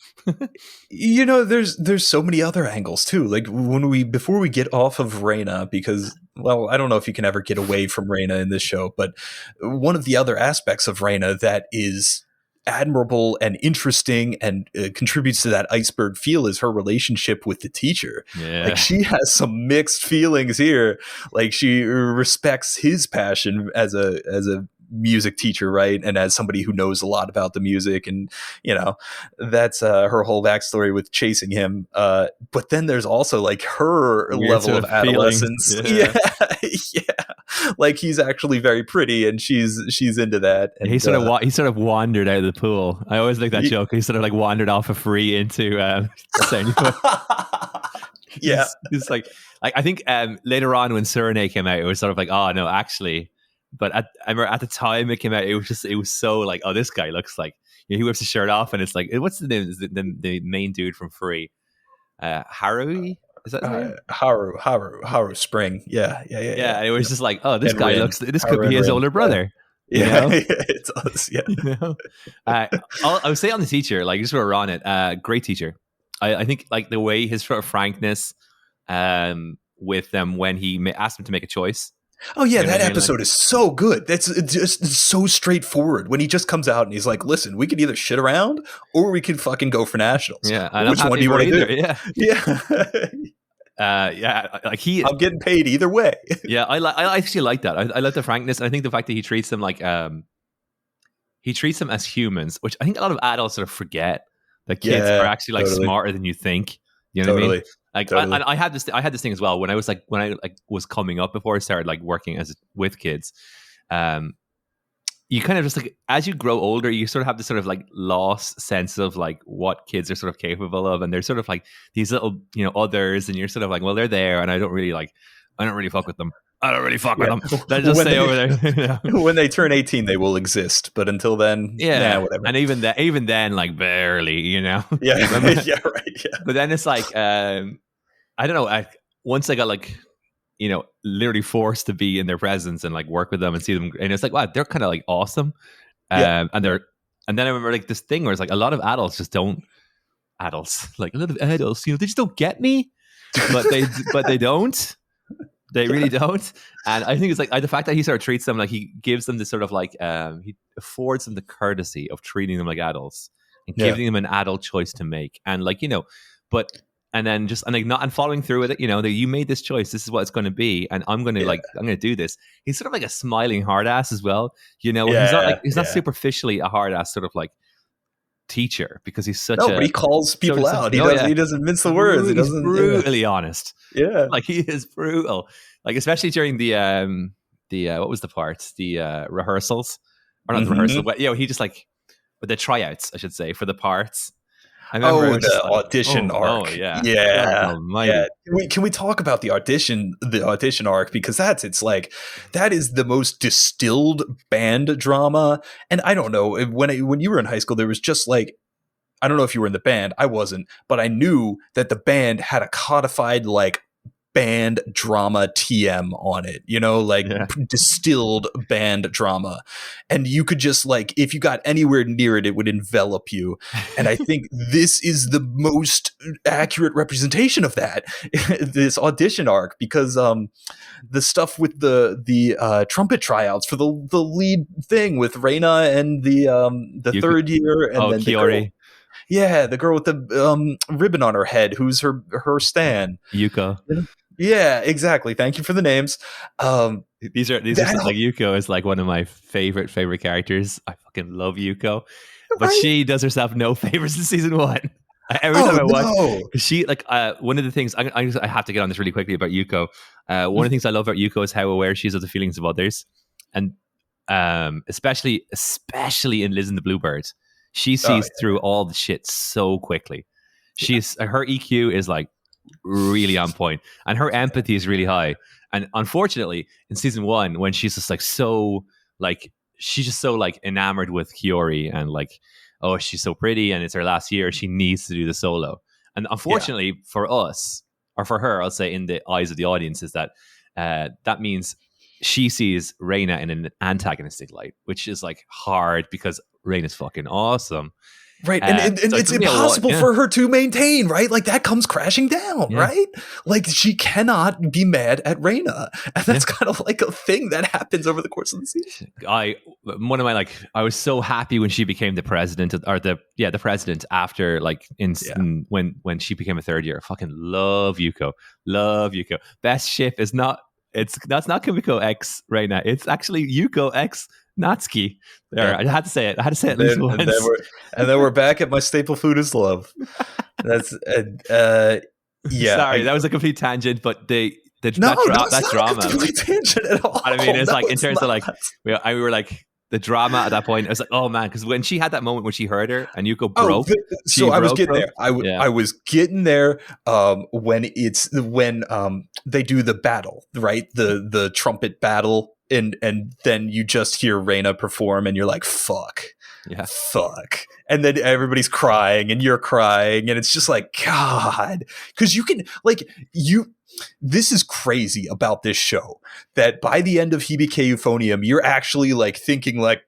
There's so many other angles too. Like before we get off of Reina, because I don't know if you can ever get away from Reina in this show, but one of the other aspects of Reina that is admirable and interesting and contributes to that iceberg feel is her relationship with the teacher.
Yeah.
Like she has some mixed feelings here. Like she respects his passion as a music teacher, right, and as somebody who knows a lot about the music, and that's her whole backstory with chasing him, but then there's also like her weird level of adolescence. Yeah. Like he's actually very pretty, and she's into that, and
he sort of wandered out of the pool. I always like that joke. He sort of like wandered off a free into
yeah.
It's like I think later on when Surene came out, it was sort of like, oh no, actually. But I remember at the time it came out, it was so like, oh, this guy looks like, he whips his shirt off, and it's like, what's the name? The main dude from Free, Haru? Is that his name?
Haru Spring. Yeah.
And it was just like, oh, this
and
guy
Rin.
this could be his older brother.
Yeah, it does. Yeah.
I would say on the teacher, like just where we're on it, great teacher. I think like the way his sort of frankness with them when he asked him to make a choice.
Oh yeah, that episode is so good. That's just so straightforward. When he just comes out and he's like, "Listen, we can either shit around or we can fucking go for nationals.
Yeah,
which one do you want to do?"
Like
I'm getting paid either way.
Yeah, I actually like that. I like the frankness, and I think the fact that he treats them like he treats them as humans, which I think a lot of adults sort of forget that kids are actually like smarter than you think. You know what I mean? Like, and I had this thing as well when I was coming up before I started like working with kids. You kind of just like, as you grow older, you sort of have this sort of like lost sense of like what kids are sort of capable of, and they're sort of like these little others, and you're sort of like, well, they're there, and I don't really fuck with them. I don't really fuck with them. They just stay over there.
When they turn 18, they will exist, but until then, whatever.
And even then, like barely,
Yeah, yeah, right. Yeah.
But then it's like, I don't know. Once I got like, literally forced to be in their presence and like work with them and see them, and it's like, wow, they're kind of like awesome. And then I remember like this thing where it's like a lot of adults just don't. Like a lot of adults, they just don't get me, but they don't. They really don't. And I think it's like the fact that he sort of treats them like, he gives them this sort of like, he affords them the courtesy of treating them like adults and giving them an adult choice to make. And like, but, and then just, and like not, and following through with it, that you made this choice. This is what it's going to be. And I'm going to I'm going to do this. He's sort of like a smiling hard ass as well. He's not superficially a hard ass sort of like teacher, because he's such
but he calls people out. He doesn't mince the words.
He's brutally honest.
Yeah.
Like he is brutal. Like especially during the what was the part? The rehearsals. Or not the rehearsal, but he just like, with the tryouts, I should say, for the parts.
The audition arc.
Yeah.
Can we talk about the audition arc, because that is the most distilled band drama. And I don't know, when you were in high school, there was just like, I don't know if you were in the band, I wasn't, but I knew that the band had a codified like band drama TM on it, distilled band drama. And you could just like, if you got anywhere near it, it would envelop you. And I think this is the most accurate representation of that, this audition arc, because the stuff with the trumpet tryouts for the lead thing with Reina and the third year, and then
KyoAni.
The girl with the ribbon on her head, who's her stan.
Yuka.
Yeah, exactly. Thank you for the names.
These are like Yuko is like one of my favorite characters. I fucking love Yuko, but
right?
she does herself no favors in season one. Every time I watch,
No.
because she like one of the things I have to get on this really quickly about Yuko. One of the things I love about Yuko is how aware she is of the feelings of others, and especially in Liz and the Bluebird, she sees through all the shit so quickly. She's her EQ is like really on point, and her empathy is really high. And unfortunately, in season one, when she's just like so like she's just so like enamored with Kiori and like, oh, she's so pretty and it's her last year, she needs to do the solo. And unfortunately for us, or for her, I'll say in the eyes of the audience, is that that means she sees Reina in an antagonistic light, which is like hard because Reina's fucking awesome.
Right. And
so
it's impossible for her to maintain, right? Like that comes crashing down, right? Like she cannot be mad at Reina. And that's kind of like a thing that happens over the course of the season.
I was so happy when she became the president the president after like when she became a third year. I fucking love Yuko. Love Yuko. Best ship is that's not Kimiko X right now. It's actually Yuko X Natsuki. There, I had to say it. I had to say it at least once.
And then we're back at my staple food is love. That's
Sorry, that was a complete tangent, but that drama.
A complete tangent at all.
I mean, it's like in terms of like we were like the drama at that point. I was like, oh man, because when she had that moment when she heard her and Yuko broke.
I was getting there. I was getting there when they do the battle, right? The trumpet battle. And then you just hear Reina perform and you're like, fuck. And then everybody's crying and you're crying and it's just like, God, because you can this is crazy about this show that by the end of Hibike Euphonium, you're actually like thinking like,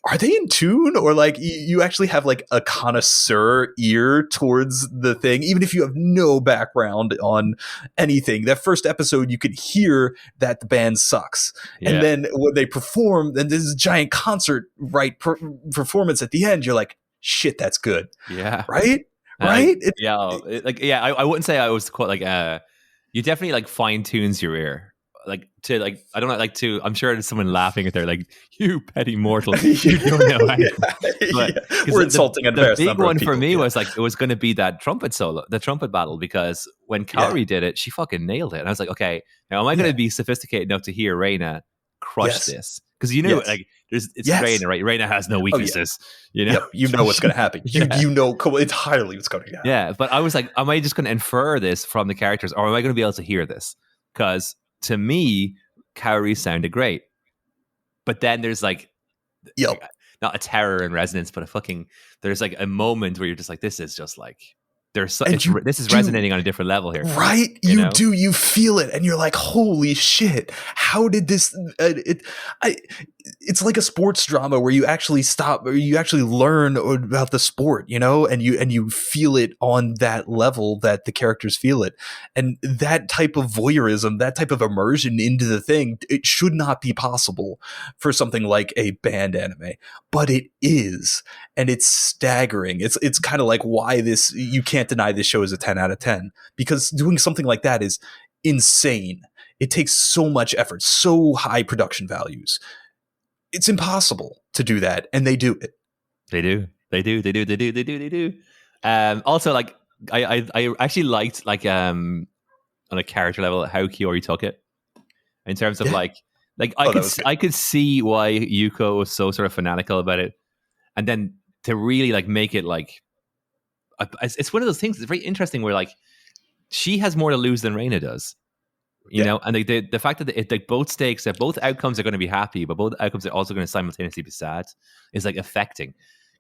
are they in tune? Or like you actually have like a connoisseur ear towards the thing, even if you have no background on anything. That first episode, you could hear that the band sucks. Yeah. And then when they perform, then there's a giant concert, right? Performance at the end, you're like, shit, that's good.
Yeah.
Right? Right?
I wouldn't say I was quite like, you definitely like fine tunes your ear. Like to like, I don't know, like to. I'm sure there's someone laughing at there, like you petty mortal. You don't know anything.
We're insulting
the big one for me was like it was going to be that trumpet solo, the trumpet battle, because when Kaori did it, she fucking nailed it, and I was like, okay, now am I going to be sophisticated enough to hear Reina crush this? Because you know, like it's Reina, right? Reina has no weaknesses. You know,
you know what's going to happen. You know entirely what's going to happen.
Yeah, but I was like, am I just going to infer this from the characters, or am I going to be able to hear this? Because to me, Kaori sounded great. But then there's like, not a terror and resonance, but there's like a moment where you're just like, this is just like, this is resonating on a different level here.
Right? You feel it and you're like, holy shit, how did this, it's like a sports drama where you actually stop or you actually learn about the sport, and you feel it on that level that the characters feel it. And that type of voyeurism, that type of immersion into the thing, it should not be possible for something like a band anime, but it is. And it's staggering. It's kind of like why you can't deny this show is a 10 out of 10, because doing something like that is insane. It takes so much effort, so high production values. It's impossible to do that, and they do it.
They do. Also, like I actually liked like on a character level how Kiori took it in terms of like I could see why Yuko was so sort of fanatical about it, and then to really like make it like it's one of those things. It's very interesting where like she has more to lose than Reina does. You know, and the fact that both stakes, that both outcomes are going to be happy, but both outcomes are also going to simultaneously be sad, is like affecting.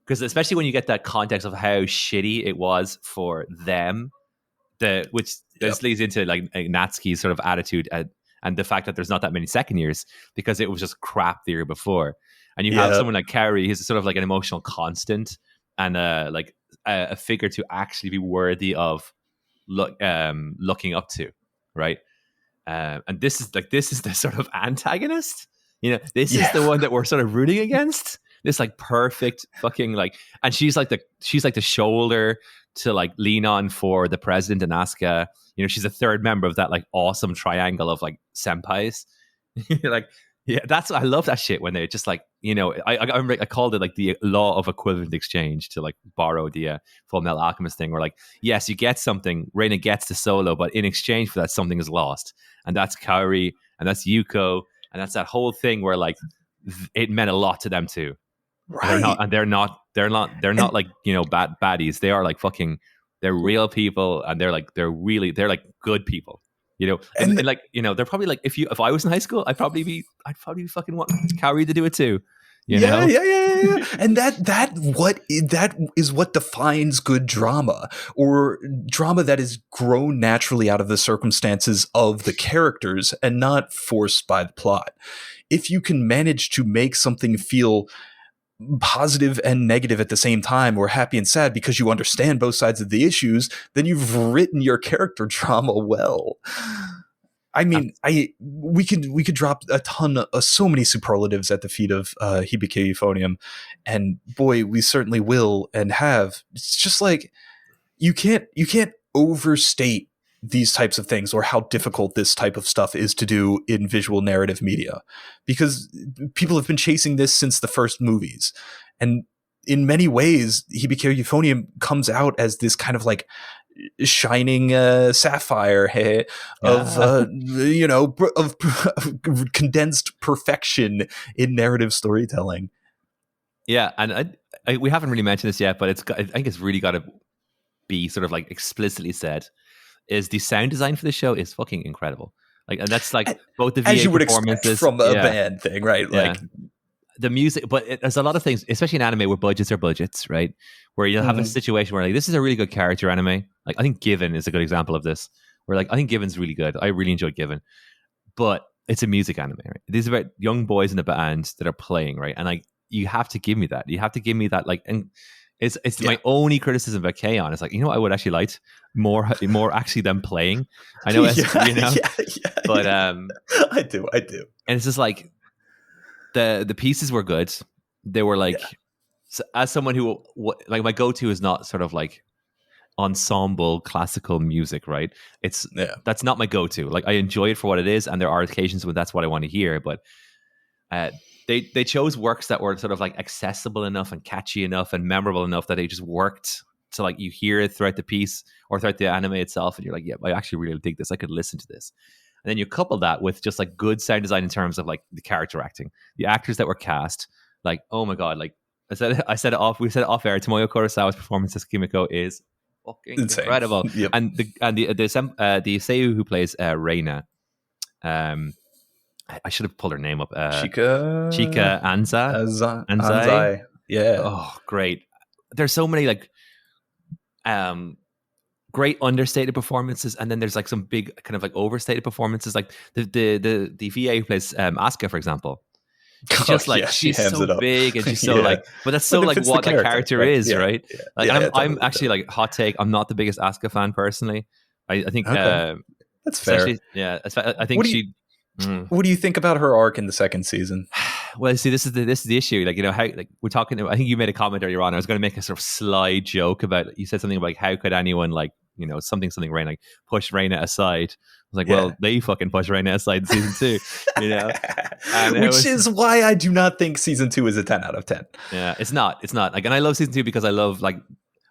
Because especially when you get that context of how shitty it was for them, which this leads into like Natsuki's sort of attitude and the fact that there's not that many second years because it was just crap the year before. And you have someone like Kaori, who's sort of like an emotional constant and like a figure to actually be worthy of looking up to, right? And this is the sort of antagonist, this is the one that we're sort of rooting against. this like perfect fucking like, and she's like the shoulder to like lean on for the president and Asuka. You know, she's a third member of that like awesome triangle of like senpais. Like, yeah, I love that shit when they're just like, you know, I remember I called it like the law of equivalent exchange, to like borrow the Full Metal Alchemist thing, where like, yes, you get something, Reina gets the solo, but in exchange for that, something is lost. And that's Kaori, and that's Yuko, and that's that whole thing where like it meant a lot to them too.
Right.
They're not like, you know, baddies. They are like fucking, they're real people, and they're like good people. You know, and like, you know, they're probably like, if I was in high school, I'd probably be fucking want Kaori to do it too. You know?
Yeah. And that is what defines good drama, or drama that is grown naturally out of the circumstances of the characters and not forced by the plot. If you can manage to make something feel positive and negative at the same time, or happy and sad, because you understand both sides of the issues, then you've written your character drama well. I mean, we could drop a ton of so many superlatives at the feet of Hibike Euphonium, and boy, we certainly will and have. It's just like you can't overstate these types of things, or how difficult this type of stuff is to do in visual narrative media, because people have been chasing this since the first movies. And in many ways, Hibike Euphonium comes out as this kind of like shining sapphire of you know, of condensed perfection in narrative storytelling.
Yeah, and we haven't really mentioned this yet, but I think it's really got to be sort of like explicitly said, is the sound design for the show is fucking incredible. Like, and that's like both the VA
as you would
performances
expect from a band thing, right? Like
the music, but there's a lot of things, especially in anime, where budgets are budgets, right? Where you'll have a situation where like, this is a really good character anime. Like, I think Given is a good example of this, where like, I think Given's really good. I really enjoyed Given, but it's a music anime, right? These are about young boys in a band that are playing, right? And like, you have to give me that. You have to give me that, like, and it's my only criticism about KyoAni. It's like, you know what I would actually like more actually than playing. I know it's, you know, but
I do.
And it's just like the pieces were good. They were like, so as someone who like, my go-to is not sort of like ensemble classical music, right? That's not my go-to. Like, I enjoy it for what it is, and there are occasions when that's what I want to hear, but they chose works that were sort of like accessible enough and catchy enough and memorable enough that they just worked. So like, you hear it throughout the piece or throughout the anime itself, and you're like, yeah, I actually really dig this. I could listen to this. And then you couple that with just like good sound design in terms of like the character acting, the actors that were cast. Like, oh my god, like we said it off air. Tomoyo Kurosawa's performance as Kimiko is fucking insane. Incredible. Yep. And the seiyuu who plays Reina, I should have pulled her name up. Chika Anzai.
Yeah.
Oh, great. There's so many like great understated performances, and then there's like some big kind of like overstated performances. Like the VA who plays Asuka, for example. She's just like, she's so big, and she's so like, but that's so like what the character right? is, right? Yeah. Like, I'm actually like, hot take, I'm not the biggest Asuka fan personally. I think
that's fair.
Yeah, I think
what do you think about her arc in the second season?
Well, see, this is the issue. Like, you know, how like we're talking. I think you made a comment earlier on. I was going to make a sort of sly joke about. You said something about like, how could anyone like, you know, something Raina, like push Reina aside. I was like, well, they fucking push Reina aside in season 2, you know,
which is why I do not think season 2 is a 10 out of 10.
Yeah, it's not like, and I love season 2 because I love like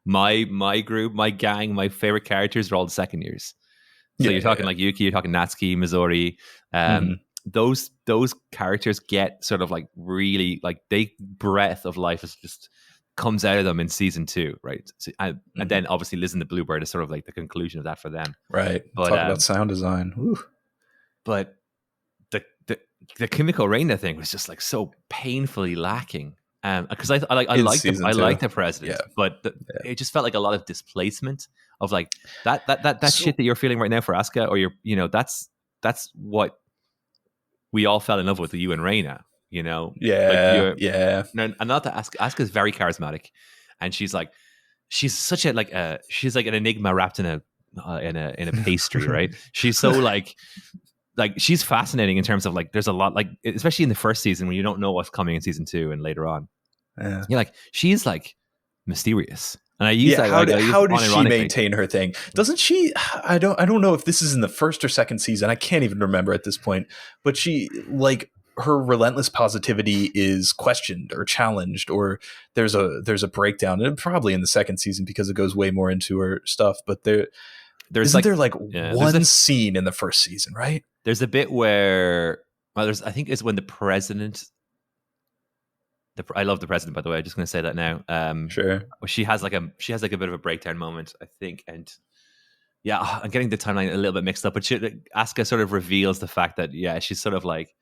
my group, my gang, my favorite characters are all the second years. So you're talking like Yuki, you're talking Natsuki, Misori. Those characters get sort of like really like they breath of life is just comes out of them in season 2, right? So, and then obviously Liz and the Bluebird is sort of like the conclusion of that for them,
right? But talk about sound design. Woo.
But the Kimiko Reina thing was just like so painfully lacking. Because I liked the president, but it just felt like a lot of displacement of like that shit that you're feeling right now for Asuka, or that's what we all fell in love with you and Reina, you know?
And
not that Asuka is very charismatic, and she's such a she's like an enigma wrapped in a pastry, right? She's so like she's fascinating in terms of like there's a lot like, especially in the first season when you don't know what's coming in season 2 and later on.
Yeah.
You're like, she's like mysterious. And I use
Yeah,
that. I use
how
it
does she
unironically.
maintain her thing? Doesn't she? I don't know if this is in the first or second season. I can't even remember at this point. But she, like, her relentless positivity is questioned or challenged, or there's a breakdown, and probably in the second season because it goes way more into her stuff. But there's
There's
isn't
like,
there like
yeah,
one scene in the first season, right?
there's a bit where, well, I think it's when the president. I love the president, by the way. I'm just going to say that now.
Sure.
She has like a bit of a breakdown moment, I think, and yeah, I'm getting the timeline a little bit mixed up. But Asuka sort of reveals the fact that she's sort of like,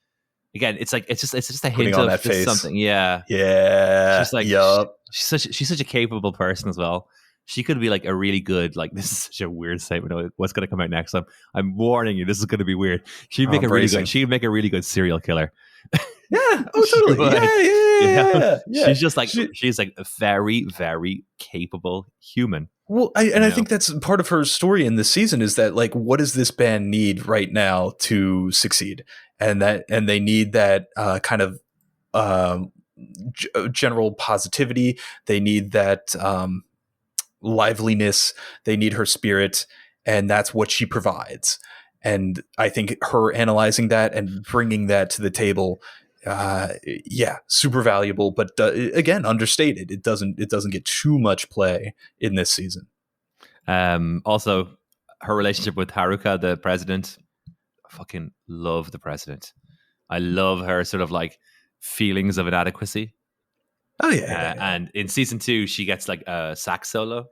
again, it's like it's just a
Putting
hint
on
of
that face.
something. Yeah,
Yeah.
she's like,
yup.
she's such a capable person as well. She could be like a really good, like, this is such a weird statement. What's going to come out next? I'm warning you, this is going to be weird. She'd make a really good serial killer.
Yeah. Oh, totally. Yeah.
She's just like, she's like a very, very capable human.
Well, I think that's part of her story in this season is that, like, what does this band need right now to succeed? And they need that kind of general positivity. They need that liveliness. They need her spirit, and that's what she provides. And I think her analyzing that and bringing that to the table, super valuable. But again, understated. It doesn't get too much play in this season.
Also, her relationship with Haruka, the president. I fucking love the president. I love her sort of like feelings of inadequacy.
Oh yeah.
And in season 2, she gets like a sax solo,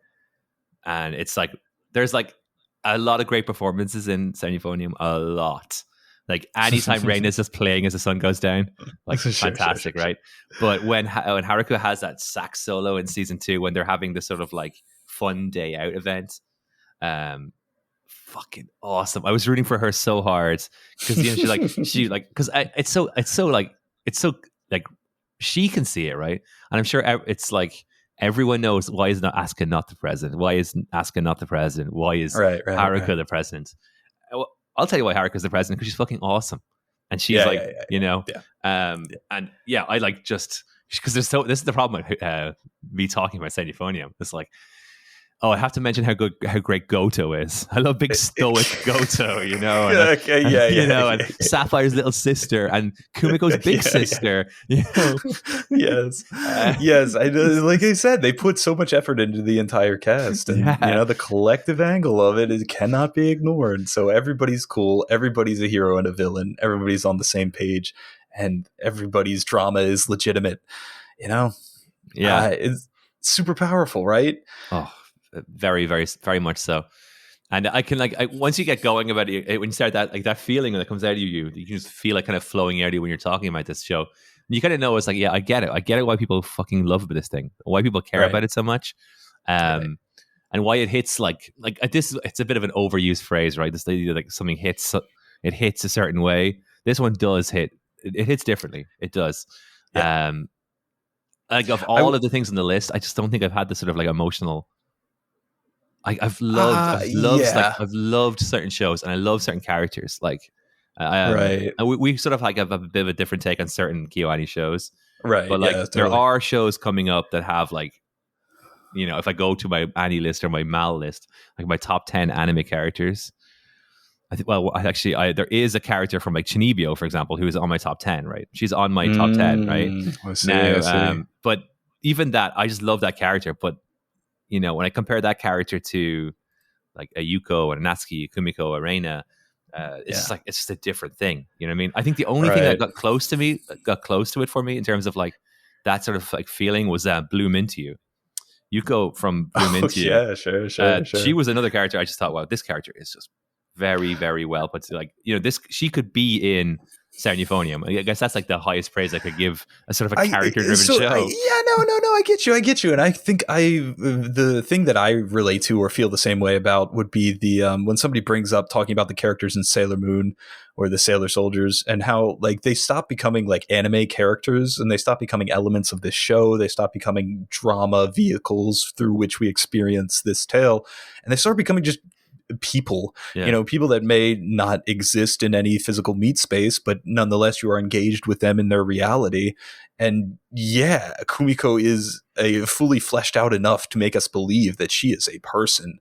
and it's like there's like a lot of great performances in Euphonium. A lot. Like anytime Rain is just playing as the sun goes down, like fantastic, right? But when Haruka has that sax solo in season 2, when they're having this sort of like fun day out event, fucking awesome. I was rooting for her so hard because because it's so like she can see it, right? And I'm sure it's like everyone knows, why is not Asuka not the president? Why is Asuka not the president? Why is Haruka the president? I'll tell you why Haruka's the president, because she's fucking awesome, and she's and I like just because this is the problem with me talking about Euphonium. It's like, oh, I have to mention how great Goto is. I love big stoic Goto, and Sapphire's little sister and Kumiko's big sister.
Yes. Yes. Like I said, they put so much effort into the entire cast, and the collective angle of it cannot be ignored. So everybody's cool. Everybody's a hero and a villain. Everybody's on the same page, and everybody's drama is legitimate. It's super powerful, right?
Oh. Very, very, very much so. And I can once you get going about it, when you start that feeling that comes out of you can just feel it kind of flowing out of you when you're talking about this show. And you kind of know it's like, yeah, I get it why people fucking love this thing, why people care about it so much, and why it hits like this. It's a bit of an overused phrase, right? This idea like something hits a certain way. This one does hit. It hits differently. It does. Yeah. Like of all of the things on the list, I just don't think I've had this sort of like emotional. I've loved certain shows, and I love certain characters. Like, and we sort of like have a bit of a different take on certain KyoAni shows,
right?
But like, there are shows coming up that have like, if I go to my Annie list or my Mal list, like my top 10 anime characters, I think. Well, actually, there is a character from like Chinibyo, for example, who is on my top 10. Right, she's on my top 10. Right
I see.
But even that, I just love that character, but. When I compare that character to like a Yuko, a Natsuki, a Kumiko, a Reina, it's just a different thing. You know what I mean? I think the only thing that got close to it for me in terms of like that sort of like feeling was Bloom Into You. Yuko from Bloom Into You.
Yeah, sure.
She was another character. I just thought, wow, this character is just very, very well put. Like, she could be in Euphonium. I guess that's like the highest praise I could give a sort of a character-driven show.
No, I get you. And I think the thing that I relate to or feel the same way about would be the when somebody brings up talking about the characters in Sailor Moon or the Sailor Soldiers, and how like they stop becoming like anime characters and they stop becoming elements of this show. They stop becoming drama vehicles through which we experience this tale, and they start becoming just people,
Yeah.
people that may not exist in any physical meat space, but nonetheless you are engaged with them in their reality. And yeah, Kumiko is a fully fleshed out enough to make us believe that she is a person.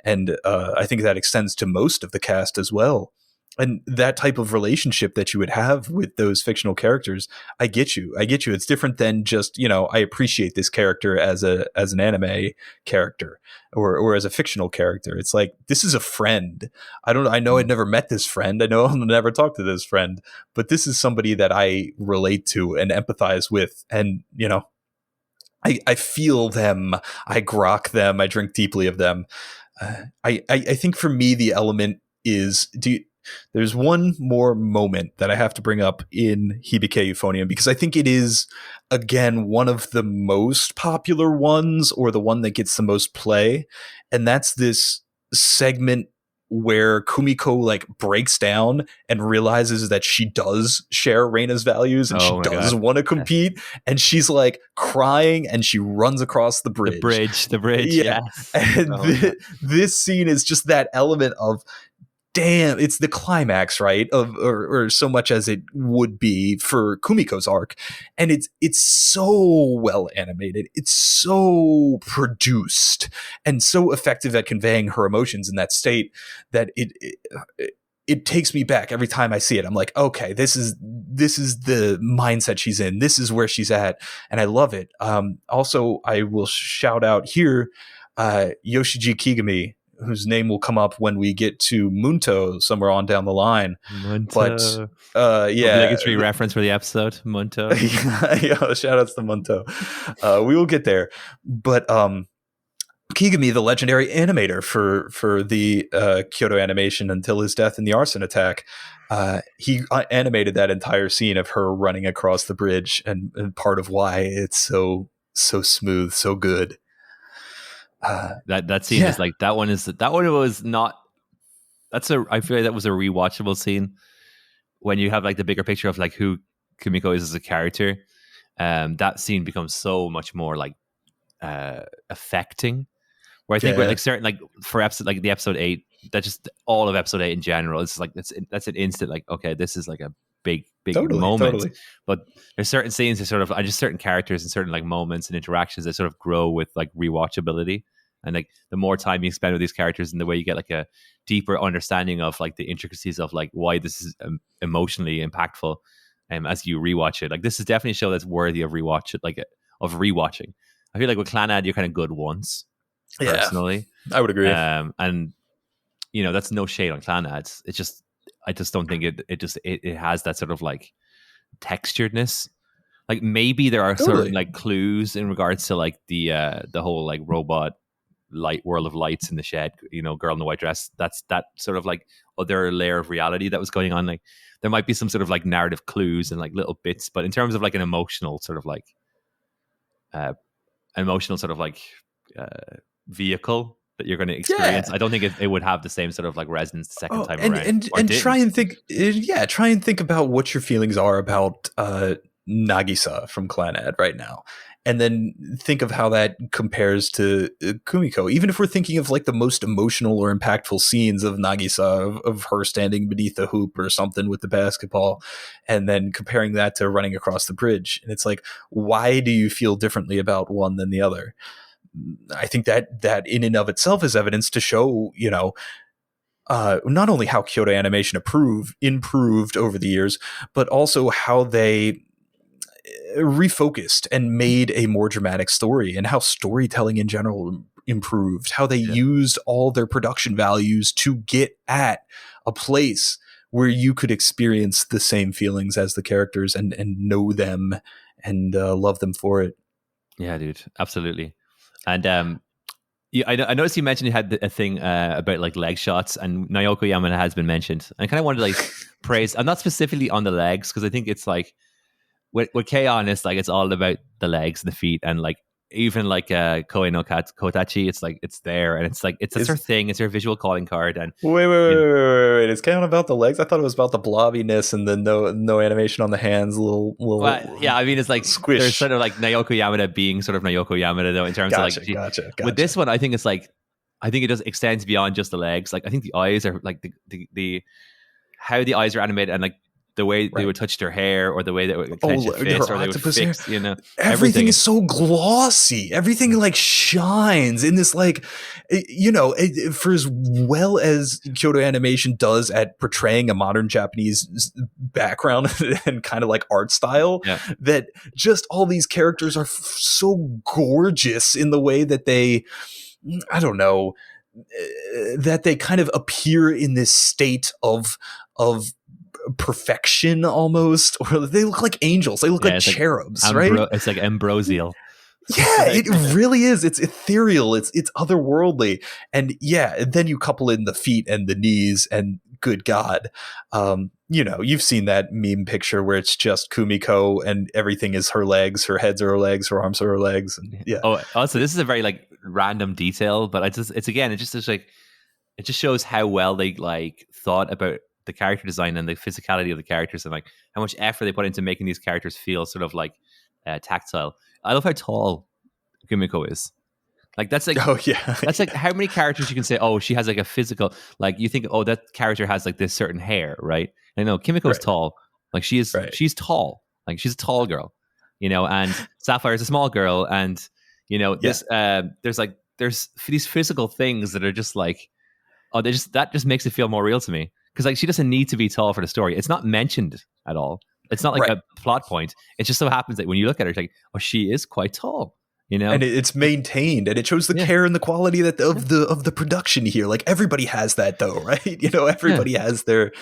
And I think that extends to most of the cast as well. And that type of relationship that you would have with those fictional characters, I get you. It's different than just, I appreciate this character as an anime character or as a fictional character. It's like, this is a friend. I know I'd never met this friend. I know I'll never talk to this friend, but this is somebody that I relate to and empathize with. And, I feel them. I grok them. I drink deeply of them. I think for me, the element is, there's one more moment that I have to bring up in Hibike Euphonium, because I think it is, again, one of the most popular ones, or the one that gets the most play. And that's this segment where Kumiko like breaks down and realizes that she does share Reina's values and she does want to compete, and she's like crying and she runs across the bridge.
The bridge,
yeah.
yes.
And this scene is just that element of, damn, it's the climax, right? Or so much as it would be for Kumiko's arc. And it's so well animated. It's so produced and so effective at conveying her emotions in that state that it takes me back every time I see it. I'm like, okay, this is the mindset she's in. This is where she's at. And I love it. Also, I will shout out here, Yoshiji Kigami, whose name will come up when we get to Munto somewhere on down the line.
Munto.
But
obligatory reference for the episode, Munto.
Yeah, shout outs to Munto. We will get there. But Kigami, the legendary animator for the Kyoto Animation until his death in the arson attack, he animated that entire scene of her running across the bridge, and part of why it's so smooth, so good.
That scene is like, that one was not. I feel like that was a rewatchable scene when you have like the bigger picture of like who Kumiko is as a character. That scene becomes so much more like affecting. Where I think with like certain, like for episode, like the episode 8, that just all of episode 8 in general, it's like that's an instant like, okay, this is like a big moment. Totally. But there's certain scenes that sort of, just certain characters and certain like moments and interactions that sort of grow with like rewatchability. And like the more time you spend with these characters and the way you get like a deeper understanding of like the intricacies of like why this is emotionally impactful, as you rewatch it, like this is definitely a show that's worthy of rewatching. I feel like with Clannad, you're kind of good once. Personally,
I would agree.
And that's no shade on Clannad. It's just, I just don't think it has that sort of like texturedness. Like maybe there are certain like clues in regards to like the whole like robot light world of lights in the shed, girl in the white dress. That's that sort of like other layer of reality that was going on. Like there might be some sort of like narrative clues and like little bits, but in terms of like an emotional sort of like vehicle that you're going to experience, I don't think it would have the same sort of like resonance the second time around.
And try and think about what your feelings are about Nagisa from Clannad right now, and then think of how that compares to Kumiko. Even if we're thinking of like the most emotional or impactful scenes of Nagisa, of her standing beneath the hoop or something with the basketball, and then comparing that to running across the bridge, and it's like, why do you feel differently about one than the other? I think that in and of itself is evidence to show, not only how Kyoto Animation improved over the years, but also how they refocused and made a more dramatic story, and how storytelling in general improved, how they used all their production values to get at a place where you could experience the same feelings as the characters and know them and love them for it.
Yeah, dude, absolutely. And I noticed you mentioned you had a thing about like leg shots, and Naoko Yamada has been mentioned. I kind of wanted to like praise, and not specifically on the legs, because I think it's like with KyoAni's, like it's all about the legs, the feet, and like even like Koe no Kotachi, it's like it's there, and it's like it's her thing, it's her visual calling card. And
wait, is KyoAni about the legs? I thought it was about the blobbiness and the no animation on the hands, little
yeah, I mean it's like
squish.
There's sort of like Naoko Yamada being sort of Naoko Yamada though, in terms of like
gotcha.
With this one, I think it's like I think it just extends beyond just the legs. Like I think the eyes are like the how the eyes are animated and like the way they would touch their hair or the way they would clench a fist
her
or they would
octopus hair.
fix, you know,
Everything is so glossy. Everything like shines in this like, you know, for as well as Kyoto Animation does at portraying a modern Japanese background and kind of like art style, that just all these characters are so gorgeous in the way that they, I don't know, that they kind of appear in this state of perfection almost, or they look like angels. They look like cherubs, right?
It's like ambrosial.
Yeah, it really is. It's ethereal. It's otherworldly. And yeah, then you couple in the feet and the knees, and good God, you know, you've seen that meme picture where it's just Kumiko and everything is her legs, her heads are her legs, her arms are her legs. And yeah.
Oh, also, this is a very like random detail, but it just shows how well they like thought about the character design and the physicality of the characters and like how much effort they put into making these characters feel sort of like tactile. I love how tall Kumiko is. Like that's like,
oh yeah,
that's like how many characters you can say, oh, she has like a physical, like you think, oh, that character has like this certain hair, right? And no, Kimiko's tall. Like she's tall. Like she's a tall girl, you know, and Sapphire's a small girl. And, you know, there's these physical things that are just like, oh, that just makes it feel more real to me. Because like she doesn't need to be tall for the story. It's not mentioned at all. It's not like a plot point. It just so happens that when you look at her, it's like, oh, she is quite tall, you know.
And it's maintained, and it shows the care and the quality of the production here. Like everybody has that, though, right? You know, everybody has their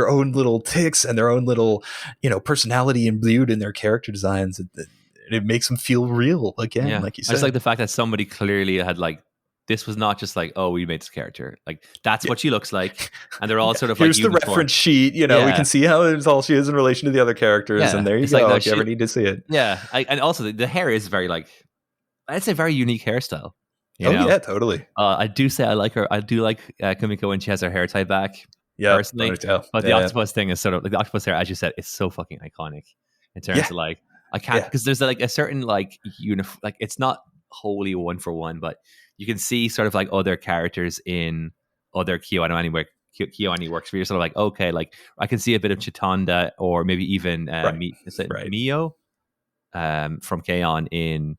own little ticks and their own little, you know, personality imbued in their character designs. It makes them feel real again, like you said.
I just like the fact that somebody clearly had like. This was not just like, oh, we made this character. Like, that's what she looks like. And they're all sort of
here's
like...
Here's the reference sheet. You know, we can see how tall she is in relation to the other characters. And there you go. Like, if you ever need to see it.
Yeah. And also, the hair is very like... I'd say very unique hairstyle. You know?
Yeah, totally.
I do say I like her. I do like Kumiko when she has her hair tied back. Yeah, personally. But the octopus thing is sort of... Like, the octopus hair, as you said, is so fucking iconic. In terms of like... I can't... Because there's like a certain like... like, it's not wholly one for one, but... You can see sort of like other characters in other KyoAni works where you're sort of like, okay, like I can see a bit of Chitanda or maybe even Mio from K-On! in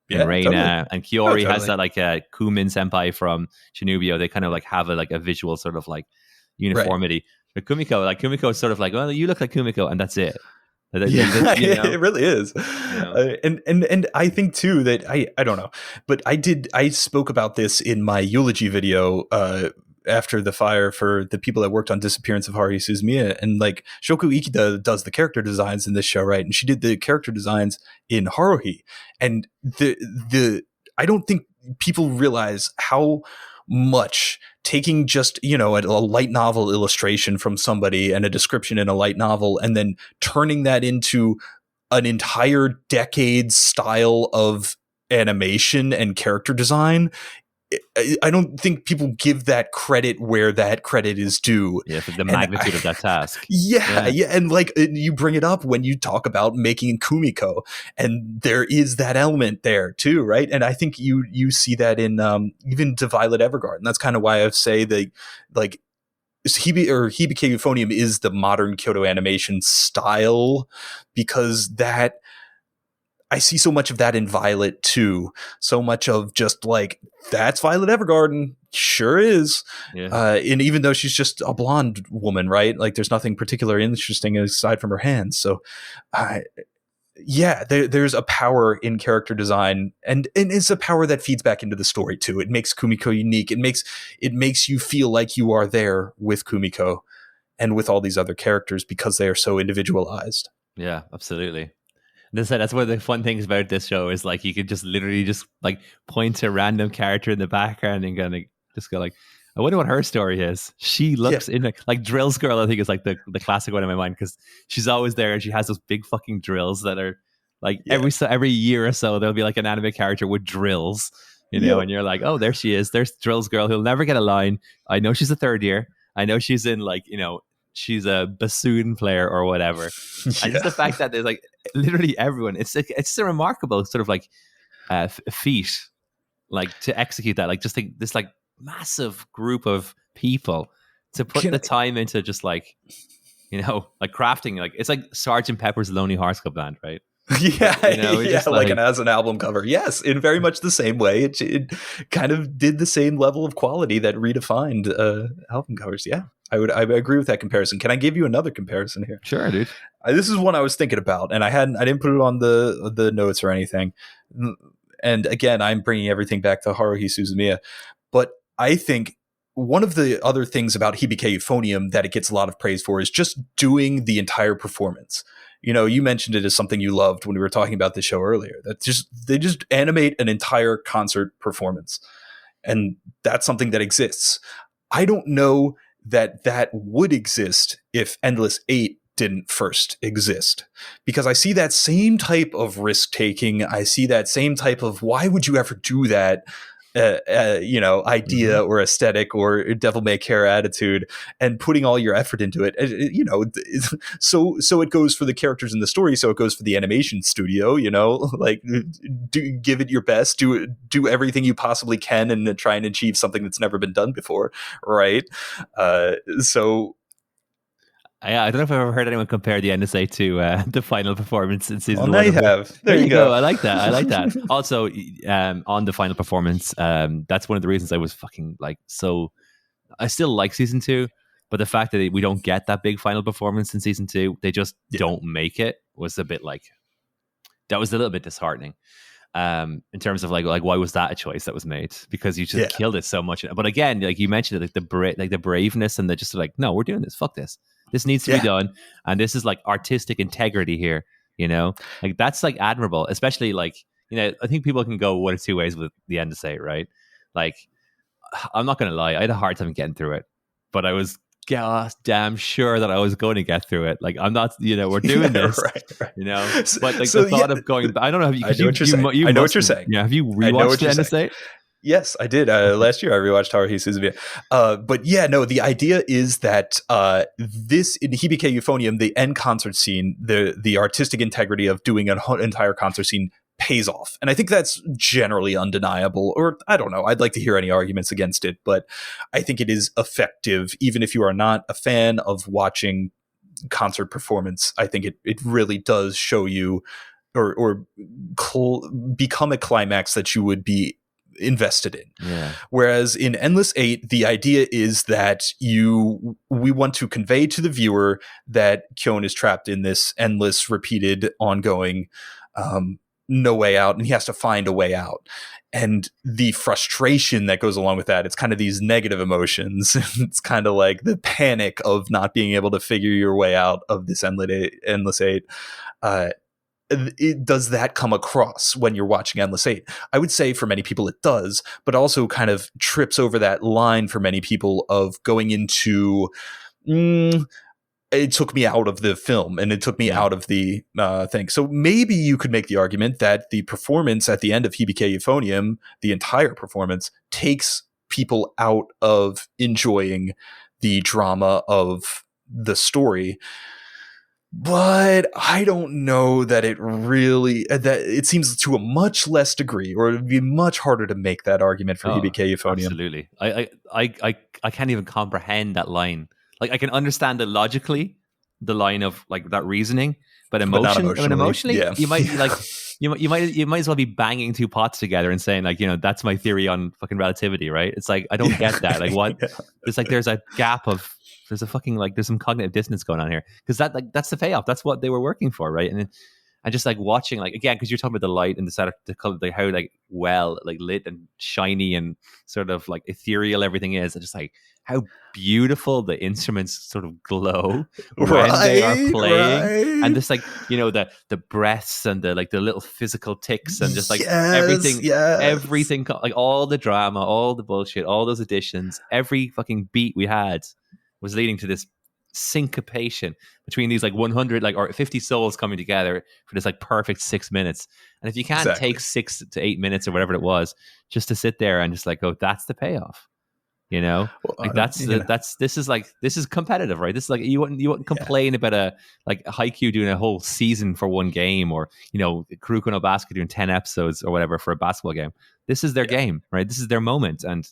Reina. Totally. And Kiori has that like Kumin senpai from Shinubio. They kind of like have a visual sort of like uniformity. But Kumiko is sort of like, well, you look like Kumiko and that's it. You know?
It really is. And I think too that I don't know, but I spoke about this in my eulogy video after the fire for the people that worked on Disappearance of Haruhi Suzumiya, and like Shoko Ikeda does the character designs in this show, right? And she did the character designs in Haruhi, and the I don't think people realize how much taking just, you know, a light novel illustration from somebody and a description in a light novel and then turning that into an entire decade style of animation and character design. I don't think people give that credit where that credit is due.
Yeah, for the magnitude of that task.
Yeah. And like you bring it up when you talk about making Kumiko, and there is that element there too, right? And I think you see that in even to Violet Evergarden. That's kind of why I say like Hibike Euphonium is the modern Kyoto Animation style, because that I see so much of that in Violet too. So much of just like, that's Violet Evergarden. Sure is. Yeah. And even though she's just a blonde woman, right? Like there's nothing particularly interesting aside from her hands. So there's a power in character design, and it's a power that feeds back into the story too. It makes Kumiko unique. It makes you feel like you are there with Kumiko and with all these other characters because they are so individualized.
Yeah, absolutely. That's one of the fun things about this show is like you could just literally just like point to a random character in the background and kind of just go like, I wonder what her story is. She looks in like Drills Girl, I think is like the classic one in my mind, because she's always there and she has those big fucking drills that are like every year or so there'll be like an anime character with drills, you know, and you're like, oh, there she is. There's Drills Girl who'll never get a line. I know she's a third year. I know she's in like, you know, she's a bassoon player or whatever. And just the fact that there's like literally everyone, it's a remarkable sort of like feat, like to execute that, like just like this like massive group of people to put the time into just like, like crafting, like it's like Sergeant Pepper's Lonely Hearts Club Band, right?
Yeah,
just
like an as an album cover. Yes, in very much the same way. It kind of did the same level of quality that redefined album covers. Yeah, I agree with that comparison. Can I give you another comparison here?
Sure, dude.
This is one I was thinking about, and I didn't put it on the notes or anything. And again, I'm bringing everything back to Haruhi Suzumiya, but I think one of the other things about Hibike Euphonium that it gets a lot of praise for is just doing the entire performance. You mentioned it as something you loved when we were talking about the show earlier. They just animate an entire concert performance, and that's something that exists. I don't know that would exist if Endless 8 didn't first exist, because I see that same type of risk taking. I see that same type of why would you ever do that idea or aesthetic or devil may care attitude, and putting all your effort into it. So it goes for the characters in the story. So it goes for the animation studio. Like give it your best. Do everything you possibly can, and try and achieve something that's never been done before. Right. So.
Yeah, I don't know if I've ever heard anyone compare the NSA to the final performance in season 1.
Now you have. There you go.
I like that. Also, on the final performance, that's one of the reasons I was fucking like so. I still like season 2, but the fact that we don't get that big final performance in season 2, they just don't make it, was a bit like, that was a little bit disheartening. In terms of like why was that a choice that was made? Because you just killed it so much. But again, like you mentioned it, like the braveness, and the just like, no, we're doing this. Fuck this. This needs to be done, and this is like artistic integrity here. Like that's like admirable, especially like I think people can go one or two ways with the end to say, right? Like I'm not gonna lie, I had a hard time getting through it, but I was damn sure that I was going to get through it. Like I'm not, we're doing this, right. But like the thought of going, I don't know.
I know what you're saying. I know what you're saying.
Yeah, have you rewatched the NSA?
Yes, I did. Last year I rewatched Haruhi Suzumiya. But yeah, no, the idea is that this, in Hibike Euphonium, the end concert scene, the artistic integrity of doing an entire concert scene pays off. And I think that's generally undeniable, or I don't know. I'd like to hear any arguments against it, but I think it is effective, even if you are not a fan of watching concert performance. I think it really does show you or become a climax that you would be invested in. Whereas in Endless 8, the idea is that we want to convey to the viewer that KyoAni is trapped in this endless, repeated, ongoing no way out, and he has to find a way out. And the frustration that goes along with that, it's kind of these negative emotions. It's kind of like the panic of not being able to figure your way out of this Endless 8. Does that come across when you're watching Endless 8? I would say for many people it does, but also kind of trips over that line for many people of going into it took me out of the film, and it took me out of the thing. So maybe you could make the argument that the performance at the end of Hibike Euphonium, the entire performance, takes people out of enjoying the drama of the story. But I don't know that it really, that it seems to a much less degree, or it would be much harder to make that argument for Hibike Euphonium.
Absolutely. I can't even comprehend that line. Like I can understand it logically, the line of like that reasoning, but emotionally, you might be like, you might as well be banging two pots together and saying like, that's my theory on fucking relativity, right? It's like, I don't get that. Like what? It's like there's a gap of, there's a fucking like, there's some cognitive dissonance going on here, because that's the payoff. That's what they were working for, right? And just like watching, like again, because you're talking about the light and the color, like how like well like lit and shiny and sort of like ethereal everything is, and just like how beautiful the instruments sort of glow when they are playing, and just like the breaths and the like the little physical ticks and just like everything, like all the drama, all the bullshit, all those additions, every fucking beat we had was leading to this syncopation between these like 100 like or 50 souls coming together for this like perfect 6 minutes. And if you can't take 6 to 8 minutes or whatever it was just to sit there and just like go, that's the payoff, like this is competitive, right? This is like you wouldn't complain about a Haikyuu doing a whole season for one game, or Kuroko no Basket doing 10 episodes or whatever for a basketball game. This is their game, right? This is their moment, and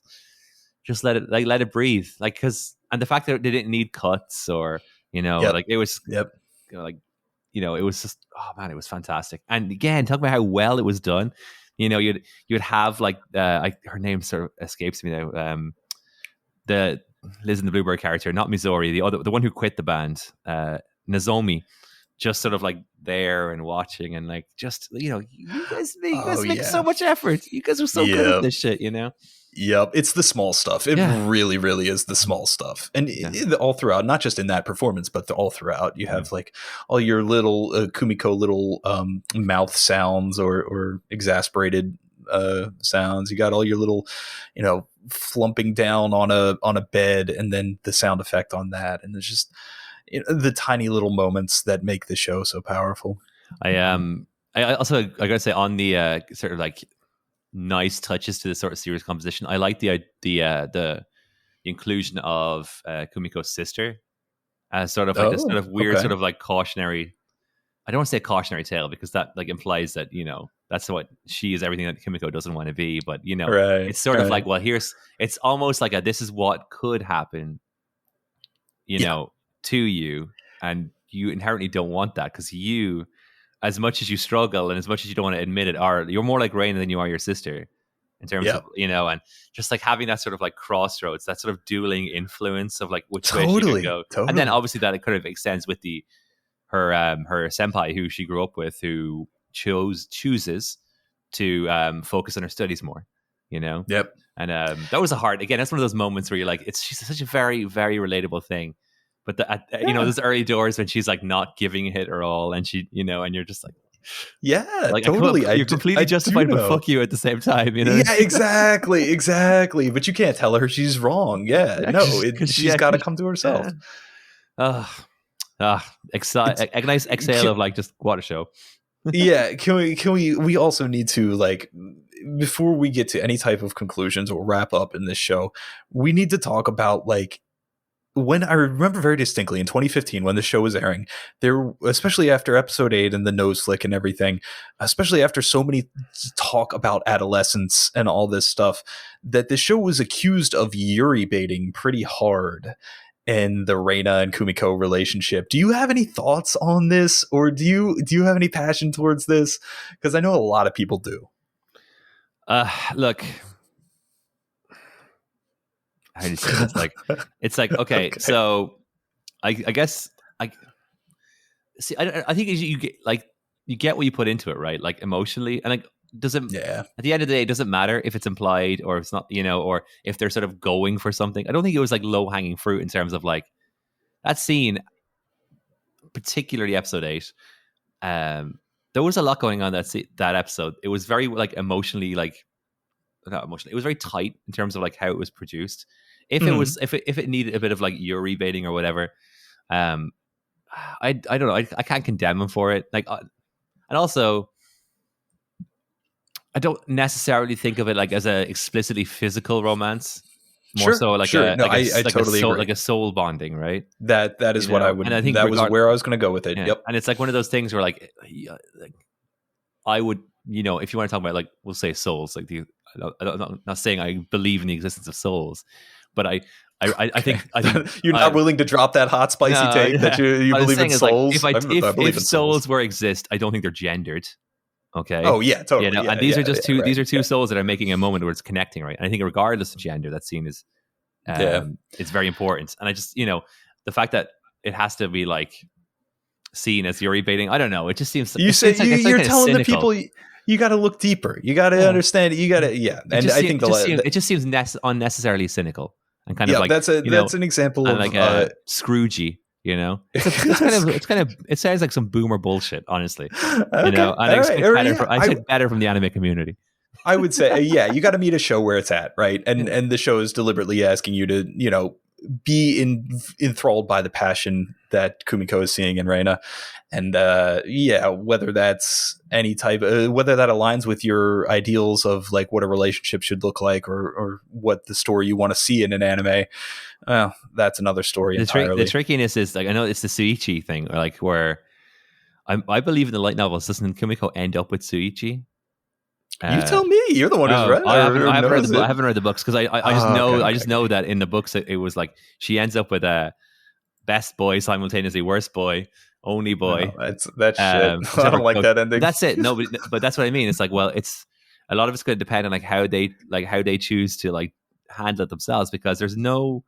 just let it breathe. Like, and the fact that they didn't need cuts or, like it was, like, it was just, oh man, it was fantastic. And again, talk about how well it was done. You'd have like, her name sort of escapes me now. The Liz and the Bluebird character, not Missouri, the one who quit the band, Nozomi, just sort of like there and watching and like, just, you guys make so much effort. You guys are so good at this shit,
Yep, it's the small stuff. It really, really is the small stuff, and all throughout, not just in that performance, but all throughout, you have like all your little Kumiko little mouth sounds or exasperated sounds. You got all your little, flumping down on a bed, and then the sound effect on that, and there's just the tiny little moments that make the show so powerful.
I also, I gotta say, on the sort of like nice touches to this sort of series composition, I like the inclusion of Kumiko's sister as sort of like this sort of weird sort of like cautionary. I don't want to say a cautionary tale because that like implies that that's what she is, everything that Kumiko doesn't want to be. But it's sort of like, well, it's almost like this is what could happen, to you, and you inherently don't want that because you, as much as you struggle and as much as you don't want to admit it, you're more like Raina than you are your sister in terms of, and just like having that sort of like crossroads, that sort of dueling influence of like which way she could go. And then obviously that it kind of extends with her senpai who she grew up with, who chooses to focus on her studies more,
Yep.
And that was that's one of those moments where you're like, she's such a very, very relatable thing. But those early doors when she's like not giving it her all, and she, and you're just like,
like totally.
You're completely justified, but fuck you at the same time,
Yeah, exactly. But you can't tell her she's wrong. She's got to come to herself.
A nice exhale of like, just what a show.
Can we also need to, like, before we get to any type of conclusions or wrap up in this show, we need to talk about like, when I remember very distinctly in 2015 when the show was airing, there, especially after episode 8 and the nose flick and everything, especially after so many talk about adolescence and all this stuff, that the show was accused of Yuri baiting pretty hard in the Reina and Kumiko relationship. Do you have any thoughts on this, or do you have any passion towards this? Because I know a lot of people do.
Look, how do you say this? Like, it's like, okay. So I guess I think you get like, you get what you put into it, right? Like emotionally, and like, doesn't at the end of the day, it doesn't matter if it's implied or it's not, or if they're sort of going for something. I don't think it was like low hanging fruit in terms of like that scene, particularly episode 8. There was a lot going on that episode. It was very like emotionally, like, not emotionally, it was very tight in terms of like how it was produced. If it was, if it needed a bit of like Yuri baiting or whatever, I don't know. I can't condemn him for it. Like, and also, I don't necessarily think of it like as a explicitly physical romance. More so like I totally agree. Like a soul bonding, right?
That is what I would. And I think that was where I was going to go with it. Yep.
And it's like one of those things where like I would, if you want to talk about like, we'll say souls, like I'm not saying I believe in the existence of souls, but I think
you're not willing to drop that hot spicy take that you believe in souls.
Like, if souls were exist, I don't think they're gendered. Okay.
Oh yeah, totally.
And these are just two. These are two souls that are making a moment where it's connecting, right? And I think regardless of gender, that scene is, it's very important. And I just, the fact that it has to be like seen as Yuri baiting, I don't know. It just seems
you're telling the people you got to look deeper. You got to understand. You got to And I think
it just seems unnecessarily cynical and kind of like
that's an example of
like Scroogey. It's kind of it sounds like some boomer bullshit, honestly. And I expect better from the anime community.
I would say, you got to meet a show where it's at, right? And the show is deliberately asking you to, be enthralled by the passion that Kumiko is seeing in Reina, and whether that's any type, whether that aligns with your ideals of like what a relationship should look like, or what the story you want to see in an anime. That's another story entirely.
The trickiness is like, I know it's the Suichi thing, like where I believe in the light novels, doesn't Kumiko end up with Suichi?
You tell me. You're the one who's read.
I haven't read the books because I just know
okay,
I just know that in the books it was like she ends up with a best boy simultaneously worst boy only boy.
No, that's shit. I don't like that ending.
That's it. No, but that's what I mean. It's like, well, it's a lot of it's going to depend on like how they choose to like handle it themselves, because there's no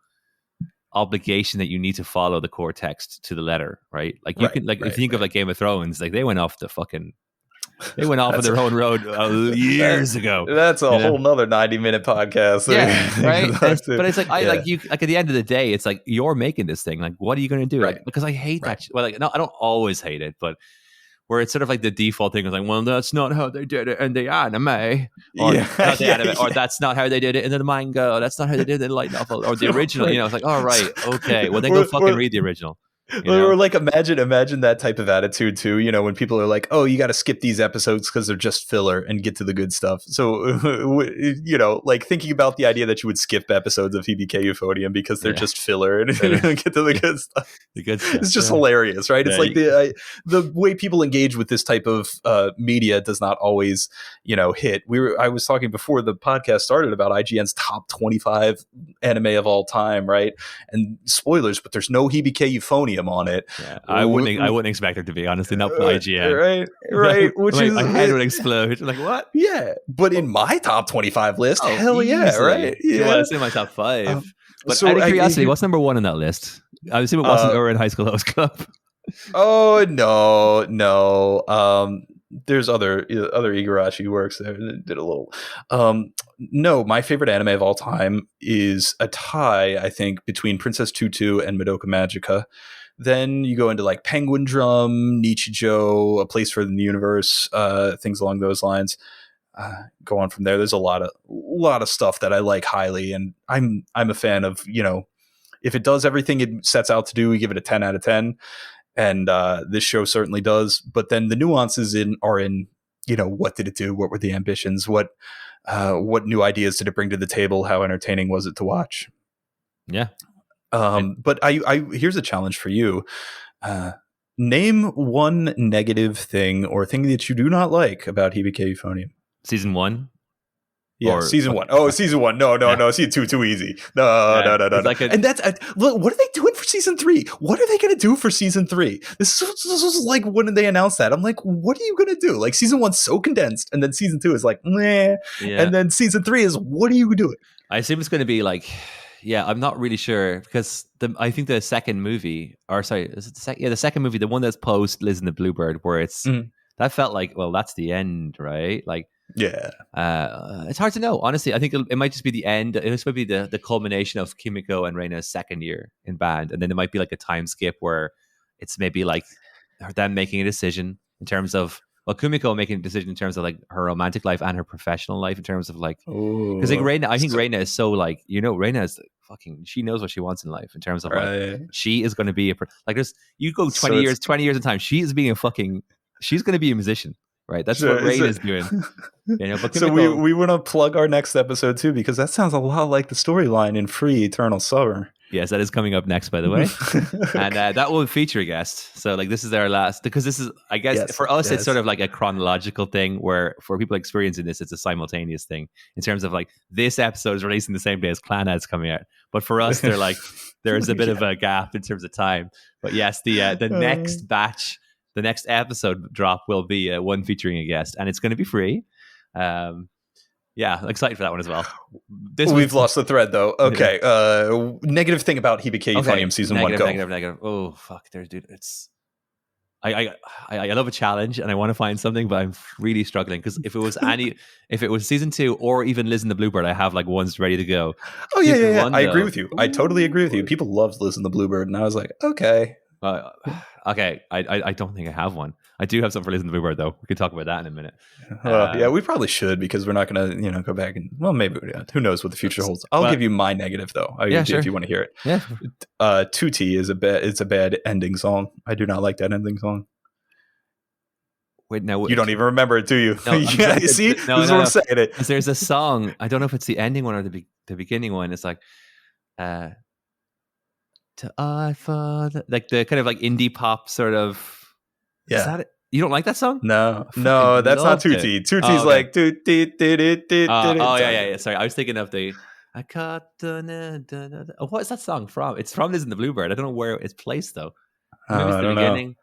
obligation that you need to follow the core text to the letter, right? Like you can, like if you think of like Game of Thrones, like they went off on their own road years ago.
That's a whole nother 90-minute podcast.
Yeah, right. But it's like like at the end of the day, it's like you're making this thing. Like, what are you going to do?
Right.
Like, because I hate that. Well, like, no, I don't always hate it, but where it's sort of like the default thing is like, well, that's not how they did it in the anime, or or that's not how they did it in the manga, or that's not how they did it in the light novel, or the original. You know, it's like, all right, okay, well, then go fucking read the original.
Or like imagine that type of attitude too, you know, when people are like, oh, you got to skip these episodes because they're just filler and get to the good stuff. So you know, like thinking about the idea that you would skip episodes of Hibike Euphonium because they're just filler and get to the good stuff.
The good stuff.
It's just hilarious, right? It's like the way people engage with this type of media does not always, you know, hit. I was talking before the podcast started about IGN's top 25 anime of all time, right? And spoilers, but there's no Hibike Euphonium on it.
Yeah, I wouldn't expect it to be, honestly, not from IGN.
Right. Which
like,
is
my head would explode. Like, what?
Yeah, but in my top 25 list, hell yeah,
easily.
Right? Yeah,
well, it's in my top 5. But
so
out of curiosity, what's number 1 on that list? I assume it wasn't Ouran High School Host Club.
Oh no. There's other Igarashi works there that did a little. No, my favorite anime of all time is a tie, I think, between Princess Tutu and Madoka Magica. Then you go into like Penguin Drum, Nichijou, A Place for the Universe, things along those lines. Go on from there. There's a lot of stuff that I like highly, and I'm a fan of, you know, if it does everything it sets out to do, we give it a 10 out of 10. And this show certainly does. But then the nuances are in, you know, what did it do? What were the ambitions? What new ideas did it bring to the table? How entertaining was it to watch?
Yeah.
But I here's a challenge for you. Name one negative thing or thing that you do not like about Hibike Euphonium.
Season 1?
Yeah, season 1. Oh, season 1. No. Season 2, too easy. No.
Like
and that's look. What are they doing for season 3? What are they going to do for season 3? This was like when they announced that. I'm like, what are you going to do? Like season 1's so condensed, and then season 2 is like, meh. Yeah. And then season 3 is, what are you doing?
I assume it's going to be like, yeah, I'm not really sure, because I think the second movie, or sorry, is it the second movie, the one that's post Liz and the Bluebird, where it's that felt like, well, that's the end, right? Like.
Yeah,
it's hard to know, honestly. I think it might just be the end. It might be the culmination of Kimiko and Reina's second year in band, and then there might be like a time skip where it's maybe like them making a decision in terms of, well, Kumiko making a decision in terms of like her romantic life and her professional life, in terms of like, because like Reina is so like, you know, Reina is fucking, she knows what she wants in life in terms of like, she is going to be like, there's, you go 20 years in time, she's going to be a musician. Right, that's what Rain is doing. You know, but
so we want to plug our next episode too, because that sounds a lot like the storyline in Free Eternal Summer.
Yes, that is coming up next, by the way, and that will feature a guest. So, like, this is our last, because this is, I guess, for us, it's sort of like a chronological thing. Where for people experiencing this, it's a simultaneous thing in terms of like this episode is releasing the same day as KyoAni's coming out. But for us, they're like there's a bit of a gap in terms of time. But yes, the next batch. The next episode drop will be one featuring a guest, and it's going to be free. Yeah, I'm excited for that one as well.
We've lost the thread, though. Okay. Negative thing about Hibike Euphonium season 1. Go.
Negative. Oh, fuck. Dude, it's... I love a challenge, and I want to find something, but I'm really struggling, because if it was season 2 or even Liz and the Bluebird, I have like ones ready to go.
Oh, yeah. I agree with you. I totally agree with you. People love Liz and the Bluebird, and I was like, okay.
Okay, I don't think I have one. I do have something for Liz and the Bluebird, though. We could talk about that in a minute.
Yeah, we probably should, because we're not going to, go back and, well, maybe, who knows what the future holds. I'll give you my negative, though.
Sure.
If you want to hear it.
Yeah.
Tutti is a bad ending song. I do not like that ending song.
Wait, no,
you don't even remember it, do you?
No,
yeah, you see, this is what I'm saying. It.
There's a song. I don't know if it's the ending one or the beginning one. It's like, to I father, like the kind of like indie pop sort of.
Yeah.
Is that it? You don't like that song?
No,
I
no,
fucking
that's not
loved it.
Tutti. Tutti's
Oh, okay.
like do.
Oh yeah. Sorry, I was thinking of the. I caught the. Oh, what is that song from? It's from Liz and the Bluebird. I don't know where it's placed though. Maybe it's
I
the
don't know.
beginning.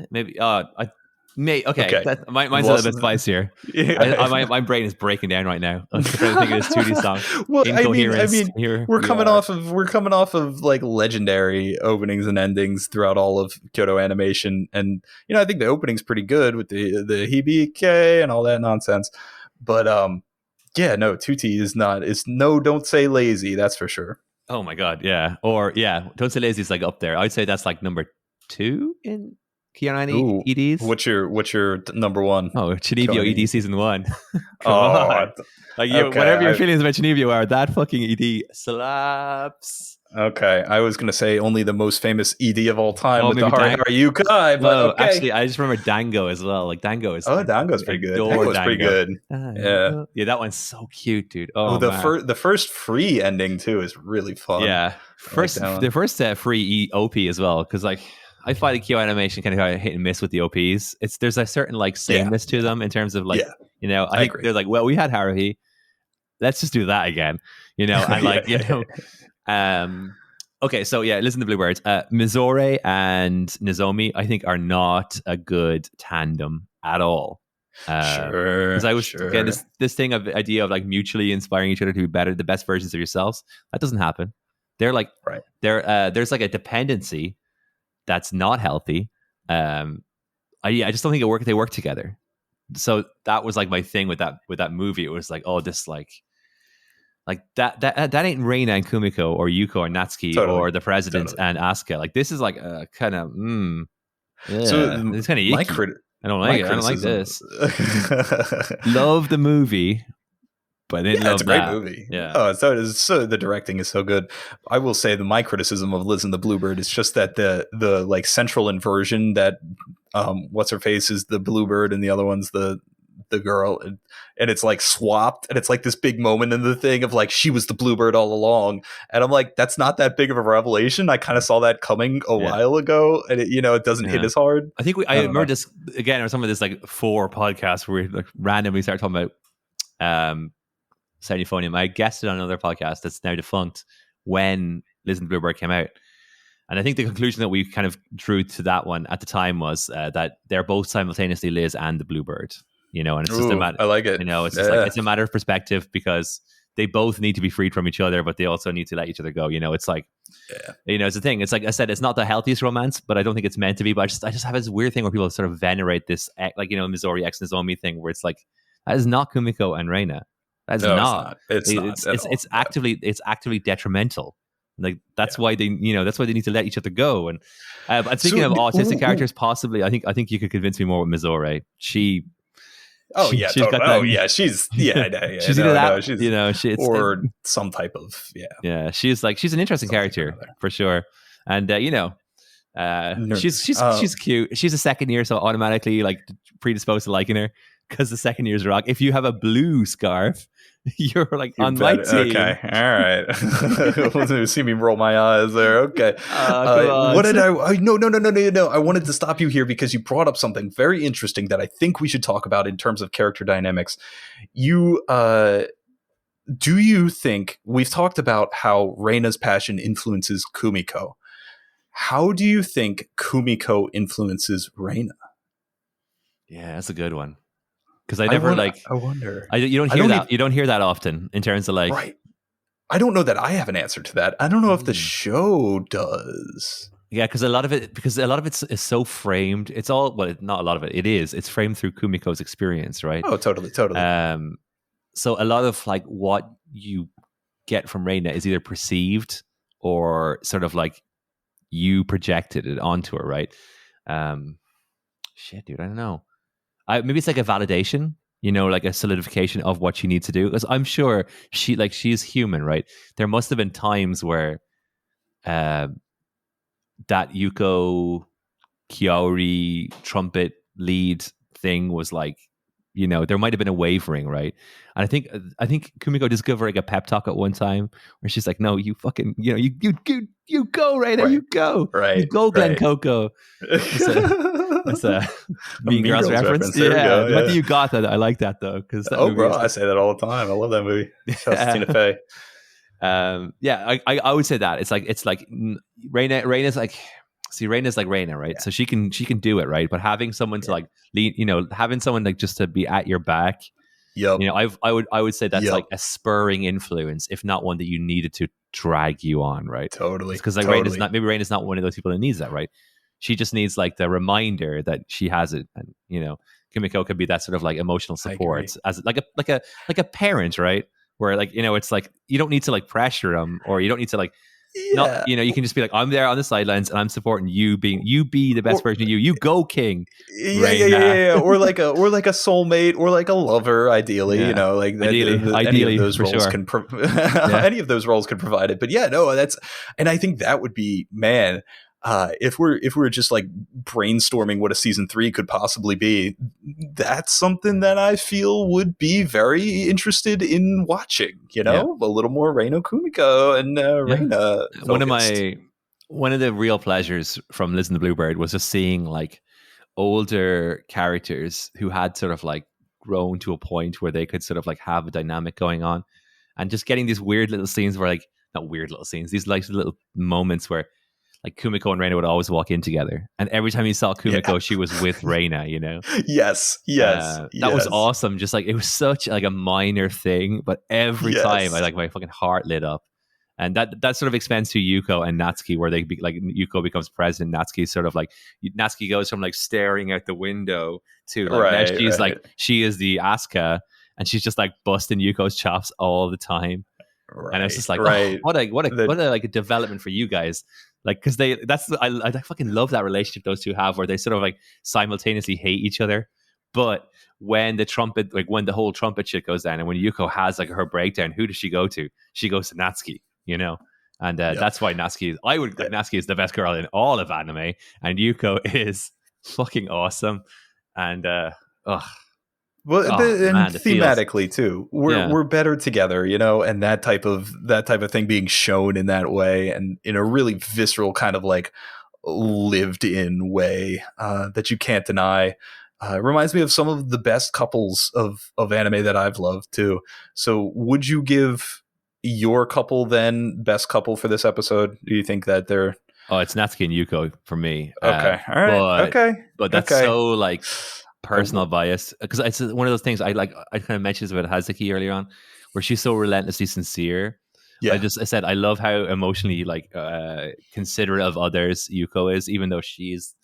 Maybe. I may. Okay,
Okay,
mine's a
lost
little bit spicier.
Yeah.
My brain is breaking down right now. I'm trying to think of this Tootie song.
Well,
Incoherence.
I mean,
Here
we're
we
coming
are.
off of like legendary openings and endings throughout all of Kyoto Animation, and I think the opening's pretty good with the Hibike and all that nonsense. But yeah, no, Tutti is not. Is no, don't say lazy. That's for sure.
Oh my god, yeah. Or yeah, Don't Say Lazy is like up there. I'd say that's like number 2 in KyoAni
Ooh,
EDs.
what's your number one?
Oh, Chinibyo ED season 1. Come
Oh,
on. Like
okay,
whatever your feelings about Chinibyo are, that fucking ED slaps.
Okay, I was gonna say only the most famous ED of all time with the
maybe
Hari Hari Yukai, but
No,
okay.
actually, I just remember Dango as well. Like Dango is.
Dango's pretty good. Dango's pretty good. Yeah,
yeah, that one's so cute, dude. Oh,
the first free ending too is really fun.
Yeah, the first free OP as well, because like I find the Kyo Animation kind of hit and miss with the OPs. There's a certain like sameness to them in terms of like I think they're like, well, we had Haruhi, let's just do that again, and like okay, so yeah, listen to Bluebirds. Mizore and Nozomi, I think, are not a good tandem at all.
Sure.
Because I was again this thing of idea of like mutually inspiring each other to be better, the best versions of yourselves. That doesn't happen. They're like there's like a dependency that's not healthy. I just don't think they work together. So that was like my thing with that movie. It was like, oh, this like that ain't Reina and Kumiko or Yuko or Natsuki or the president and Asuka. Like this is like a kind of so it's kind of icky. I don't like it. I don't like this. Love the movie, but I didn't love
it's a great movie.
Yeah.
Oh, so the directing is so good. I will say my criticism of Liz and the Bluebird is just that the like central inversion that what's her face is the Bluebird and the other one's the girl, and it's like swapped, and it's like this big moment in the thing of like she was the Bluebird all along, and I'm like, that's not that big of a revelation. I kind of saw that coming a while ago, and it doesn't hit as hard.
I think I remember this again, or some of this like 4 podcasts where we like randomly started talking about Euphonium. I guessed it on another podcast that's now defunct when Liz and the Bluebird came out. And I think the conclusion that we kind of drew to that one at the time was that they're both simultaneously Liz and the Bluebird. And it's just a matter.
I like it.
It's just like it's a matter of perspective, because they both need to be freed from each other, but they also need to let each other go. It's like, it's the thing. It's like I said, it's not the healthiest romance, but I don't think it's meant to be. But I just have this weird thing where people sort of venerate this, like Mizori X Nozomi thing, where it's like that is not Kumiko and Reina. That's not. It's actively detrimental. Like that's why they need to let each other go. And speaking of autistic characters, possibly, I think you could convince me more with Mizore. She's
she's either that, or some type of
she's an interesting character for sure, and she's cute. She's a second year, so automatically like predisposed to liking her because the second year's rock. If you have a blue scarf, you're like on my team.
Okay, all right. See me roll my eyes there. Okay. What did No. I wanted to stop you here because you brought up something very interesting that I think we should talk about in terms of character dynamics. Do you think we've talked about how Reina's passion influences Kumiko? How do you think Kumiko influences Reina?
Yeah, that's a good one. Because I wonder. You don't hear that often in terms of like.
Right. I don't know that I have an answer to that. I don't know if the show does.
Yeah, because a lot of it is so framed. It's all not a lot of it. It is. It's framed through Kumiko's experience, right?
Oh, totally.
So a lot of like what you get from Reina is either perceived or sort of like you projected it onto her, right? Shit, dude, I don't know. Maybe it's like a validation, like a solidification of what she needs to do. Because I'm sure she's human, right? There must have been times where that Yuko Kiori trumpet lead thing was like, there might have been a wavering, right? And I think Kumiko just gave her like a pep talk at one time where she's like, "No, you fucking, you go, Reina, you go,
right,
you go, Glen Coco." That's a Mean
Mean
Girls
Girls
reference.
reference. There we go,
The fact that
yeah.
you got that, I like that though, because that movie
bro,
is
I say that all the time. I love that movie. Shout out to Tina Fey.
I would say that it's like Reina's like, see, Reina's like Reina, right? So she can do it, right? But having someone to like lead, having someone like just to be at your back,
Yep.
I would say that's
Yep.
like a spurring influence, if not one that you needed to drag you on, right?
Totally.
Because like
totally.
Reina's not one of those people that needs that, right? She just needs like the reminder that she has it, and Kimiko could be that sort of like emotional support as like a parent, right? Where like it's like you don't need to like pressure them, or you don't need to like not you can just be like, I'm there on the sidelines and I'm supporting you, be the best version of you. You go, King.
Yeah. Or like a soulmate, or like a lover, ideally.
Yeah.
Like that,
ideally,
any of those
for
roles
sure.
can any of those roles can provide it. But yeah, no, and I think that would be, man. If we're just like brainstorming what a season 3 could possibly be, that's something that I feel would be very interested in watching. A little more Reino Kumiko and Reina focused.
One of the real pleasures from Listen to Bluebird was just seeing like older characters who had sort of like grown to a point where they could sort of like have a dynamic going on, and just getting these weird little scenes where like, not weird little scenes, these like little moments where like Kumiko and Reina would always walk in together, and every time you saw Kumiko, she was with Reina.
Yes.
That was awesome. Just like, it was such like a minor thing, but every time I like, my fucking heart lit up. And that sort of expands to Yuko and Natsuki, where they be like, Yuko becomes president. Natsuki sort of like, Natsuki goes from like staring out the window to like, now she's like, she is the Asuka, and she's just like busting Yuko's chops all the time. And it's just like, oh, what a like a development for you guys. Like, because I fucking love that relationship those two have, where they sort of like simultaneously hate each other. But when when the whole trumpet shit goes down, and when Yuko has like her breakdown, who does she go to? She goes to Natsuki, and that's why Natsuki is the best girl in all of anime, and Yuko is fucking awesome. And
thematically too, we're better together, and that type of thing being shown in that way, and in a really visceral kind of like lived in way that you can't deny. It reminds me of some of the best couples of anime that I've loved too. So would you give your couple then best couple for this episode? Do you think that they're...
Oh, it's Natsuki and Yuko for me.
Okay. All right.
But that's so like personal bias, because it's one of those things I kind of mentioned about Hazuki earlier on, where she's so relentlessly sincere. I said I love how emotionally like considerate of others Yuko is, even though she is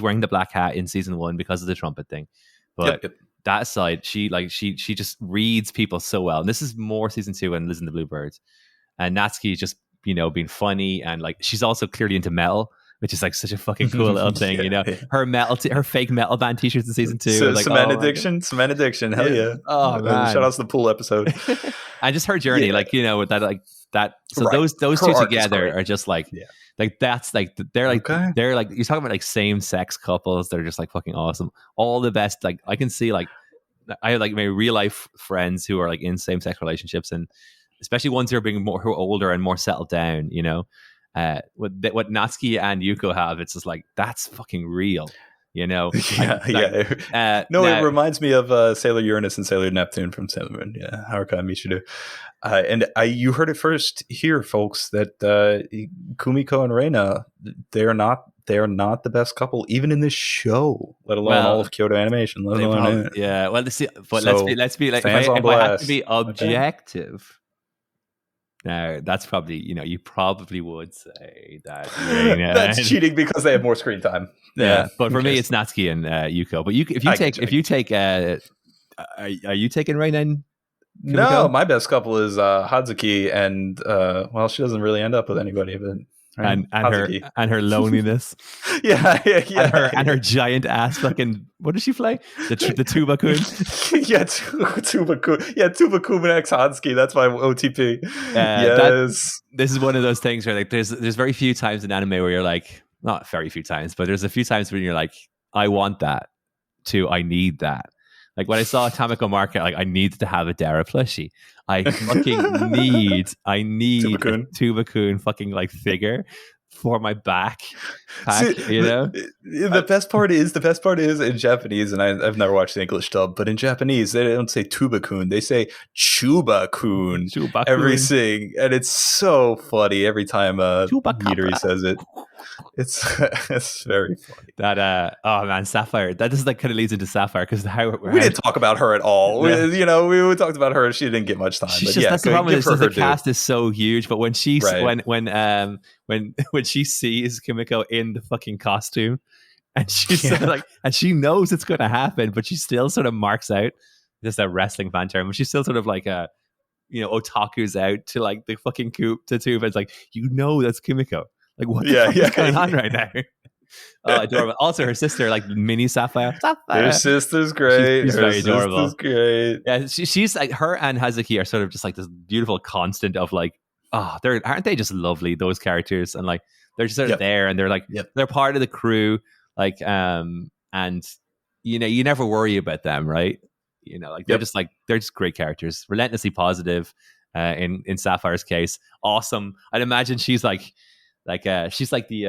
wearing the black hat in season 1 because of the trumpet thing. But that side, she just reads people so well. And this is more season 2 and Listen to Bluebirds. And Natsuki is just being funny, and like she's also clearly into metal, which is like such a fucking cool little thing. Her fake metal band t-shirts in season 2.
So, like, cement addiction. Hell yeah. Oh man. Shout out to the pool episode.
And just her journey, with that, like that. So those two together are just like, like that's like they're like you're talking about like same-sex couples that are just like fucking awesome. All the best. Like I can see like I have like my real life friends who are like in same-sex relationships, and especially ones who are who are older and more settled down. What Natsuki and Yuko have, it's just like, that's fucking real. No,
it reminds me of Sailor Uranus and Sailor Neptune from Sailor Moon. Yeah, Haruka and Michiru. And you heard it first here, folks, that Kumiko and Reina, they're not the best couple, even in this show, let alone all of Kyoto Animation. Let alone
well, let's be like, if I have to be objective. Now, that's probably, you probably would say that
that's cheating because they have more screen time.
Yeah, but for me, it's Natsuki and Yuko. But if you take, are you taking Reina and Kumiko?
No, my best couple is Hazuki, and she doesn't really end up with anybody, but
and her loneliness.
yeah.
And her giant ass fucking, what does she play? The tuba-kun?
Tuba-kun. Yeah, tuba-kun X Hansky. That's my OTP. Yes.
This is one of those things where like there's very few times in anime where you're like, not very few times, but there's a few times when you're like, I want that to I need that. Like when I saw Tamako Market, like I need to have a Dara plushie. I fucking need a Tuba-kun fucking like figure. for my back pack.
See,
You know,
the best part is in Japanese, and I've never watched the English dub, but in Japanese they don't say Tuba-kun, they say Chuba-kun every sing, and it's so funny every time Midori says it. It's very funny.
That oh man, Sapphire. That just like kind of leads into Sapphire because
we didn't talk about her at all.
Yeah.
We talked about her. She didn't get much time. But yeah,
that's the problem. Is the cast is so huge, but when she
right.
when she sees Kimiko in the fucking costume, and she's sort of like, and she knows it's going to happen, but she still sort of marks out just a wrestling fan term. She's still sort of like a, you know, otaku's out to like the fucking coop to tube. It's like, you know, that's Kimiko. Like, what the fuck is going on right now? Oh, adorable. Also, her sister, like mini Sapphire.
Her sister's great.
She's very adorable.
Great.
Yeah, she's like, her and Hazuki are sort of just like this beautiful constant of like, oh, aren't they just lovely, those characters? And like, they're just sort of there, and they're like, they're part of the crew. Like, and you know, you never worry about them, right? You know, like they're just great characters, relentlessly positive. In Sapphire's case, awesome. I'd imagine she's like she's like the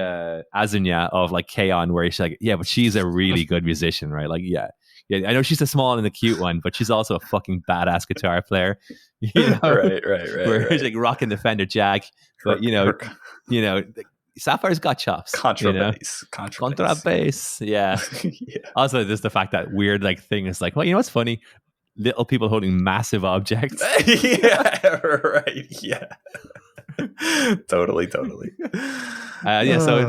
Azunya of like KyoAni, where she's like, yeah, but she's a really good musician, right? Like, yeah, I know she's the small and the cute one, but she's also a fucking badass guitar player. You know?
right.
Where she's like rocking the Fender Jag, but you know, Sapphire's got chops. Contrabass, yeah. Also, there's the fact that weird like thing is like, well, you know what's funny? Little people holding massive objects.
Totally.
So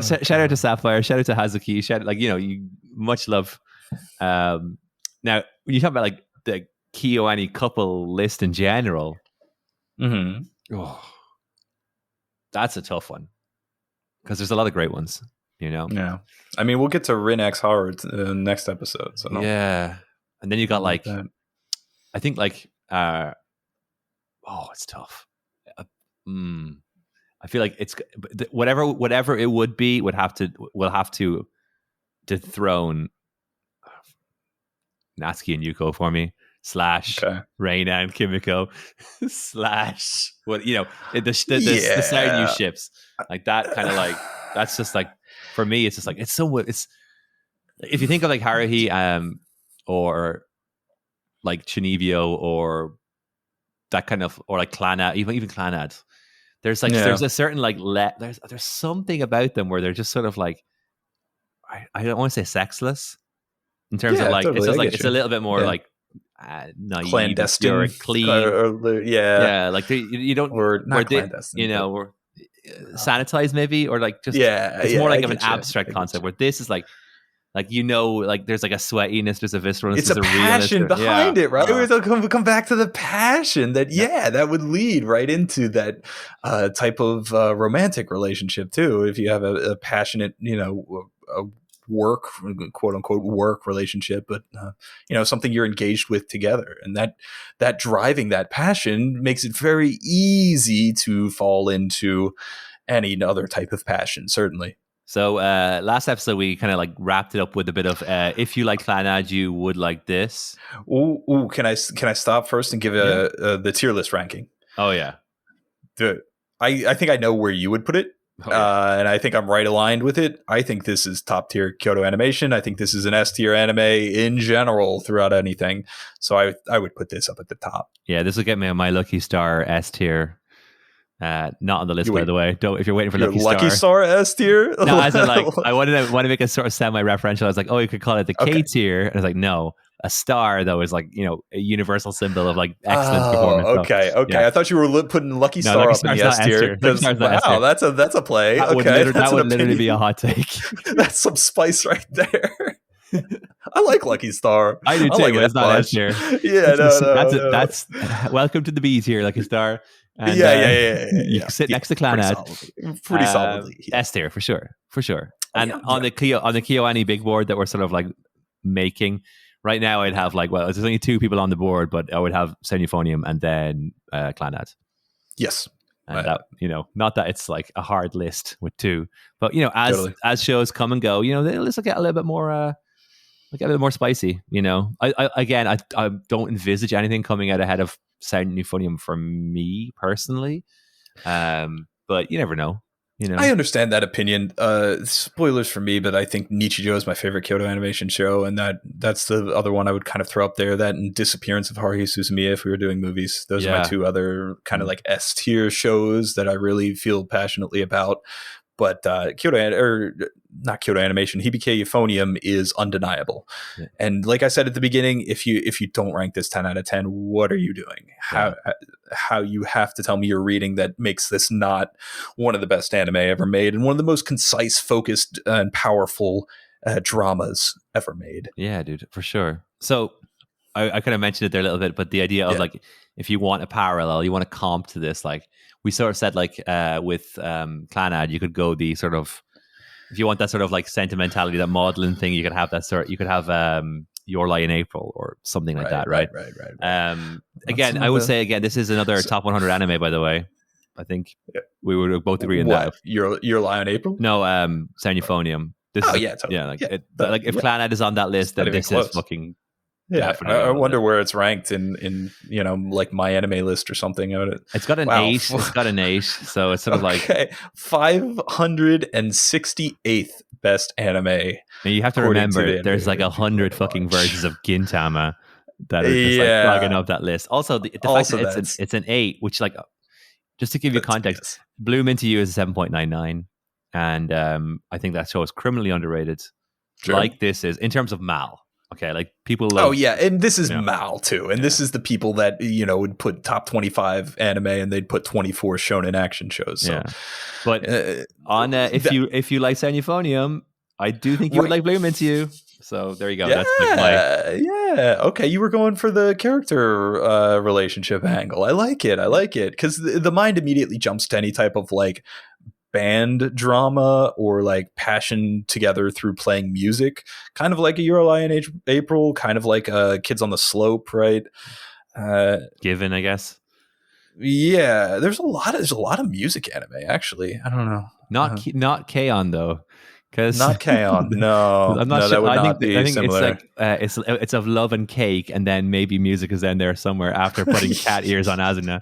shout out to Sapphire, shout out to Hazuki, you much love. Now when you talk about like the KyoAni couple list in general, that's a tough one because there's a lot of great ones, you know.
Yeah, I mean, we'll get to Rin X Howard next episode. So
yeah, and then you got like, I think like, it's tough. I feel like it's whatever it would be will have to dethrone Natsuki and Yuko for me / Reina and Kimiko / what, you know, the side new ships like that, kind of like, that's just like, for me it's just like, it's if you think of like Haruhi or like Chunibyo or that kind of, or like Clannad, even Clannad, there's like there's a certain like there's something about them where they're just sort of like, I don't want to say sexless in terms of like, totally, it's just like, it's a little bit more like naive,
clandestine
or clean, like you don't,
or not clandestine,
you know, or sanitized maybe, or like just it's more like of an abstract concept where this is like, you know, like there's like a sweatiness, there's a visceralness,
it's a passion behind it, right? We're come back to the passion that that would lead right into that type of romantic relationship too. If you have a passionate, you know, a work, quote unquote work relationship, but you know, something you're engaged with together, and that driving that passion makes it very easy to fall into any other type of passion, certainly.
So last episode we kind of like wrapped it up with a bit of if you like Clannad, you would like this.
Ooh, can I stop first and give the tier list ranking?
Oh yeah.
I think I know where you would put it. And I think I'm right aligned with it. I think this is top tier Kyoto animation. I think this is an S tier anime in general throughout anything. So I would put this up at the top.
Yeah, this will get me on my Lucky Star S tier. Not on the list, by the way. Don't, if you're waiting for
Lucky Star S tier.
No, as in like, I want to make a sort of semi-referential. I was like, oh, you could call it the K tier. And I was like, no, a star though is like, you know, a universal symbol of like excellent performance.
Okay. I thought you were putting Lucky Star up in the S tier. Wow, that's a play.
That would literally be a hot take.
That's some spice right there. I like Lucky Star.
I do too, but it's not S tier.
Yeah,
that's welcome to the B tier, Lucky Star. And, you sit next to Clannad.
Pretty solidly.
S tier for sure. And on the KyoAni big board that we're sort of like making right now, I'd have like, well, there's only 2 people on the board, but I would have Euphonium and then Clannad.
Yes.
And that, you know, not that it's like a hard list with 2, but you know, as shows come and go, you know, they'll just get a little bit more spicy, you know. I don't envisage anything coming out ahead of Sound Euphonium for me personally, but you never know.
I understand that opinion. Spoilers for me, but I think Nichijou is my favorite Kyoto Animation show, and that's the other one I would kind of throw up there. That and Disappearance of Haruhi Suzumiya if we were doing movies. Those are my two other kind of like S tier shows that I really feel passionately about. But not Kyoto Animation, Hibike Euphonium is undeniable. Yeah. And like I said at the beginning, if you don't rank this 10 out of 10, what are you doing? How you have to tell me you're reading that makes this not one of the best anime ever made and one of the most concise, focused, and powerful dramas ever made.
Yeah, dude, for sure. So I kind of mentioned it there a little bit, but the idea of like, if you want a parallel, you want a comp to this, like we sort of said, like with Clannad, you could go the sort of, if you want that sort of like sentimentality, that maudlin thing, you could have that sort. You could have Your Lie in April or something like that, right?
Right.
Again, I would say this is another top 100 anime, by the way. I think we would both agree on that.
Your Lie in April?
No, Euphonium.
Totally.
Like if Clannad is on that list, then this is fucking.
Yeah, I wonder where it's ranked in like my anime list or something.
It's got an 8. It's got an 8, so it's sort of like
568th best anime.
And you have to remember, there's like 100 fucking versions of Gintama that are just like clogging up that list. Also, the fact that it's an 8, which like just to give you context, Bloom Into You is a 7.99, and I think that show is criminally underrated. Sure. Like this is in terms of Mal. Okay, like people love...
Oh, yeah, and this is Mal, too. And this is the people that, would put top 25 anime and they'd put 24 shonen action shows. So.
Yeah. But if you like Euphonium, I do think you would like Bloom Into You. So there you go.
Yeah, that's okay, you were going for the character relationship angle. I like it. Because the mind immediately jumps to any type of, like, band drama or like passion together through playing music, kind of like a Your Lie in April, kind of like Kids on the Slope, right?
Given, I guess.
Yeah, there's a lot of music anime actually. I don't know.
Not K-On though.
Not K-On. No, I'm not sure. That would not be similar.
It's like it's of love and cake, and then maybe music is in there somewhere after putting cat ears on Asuna.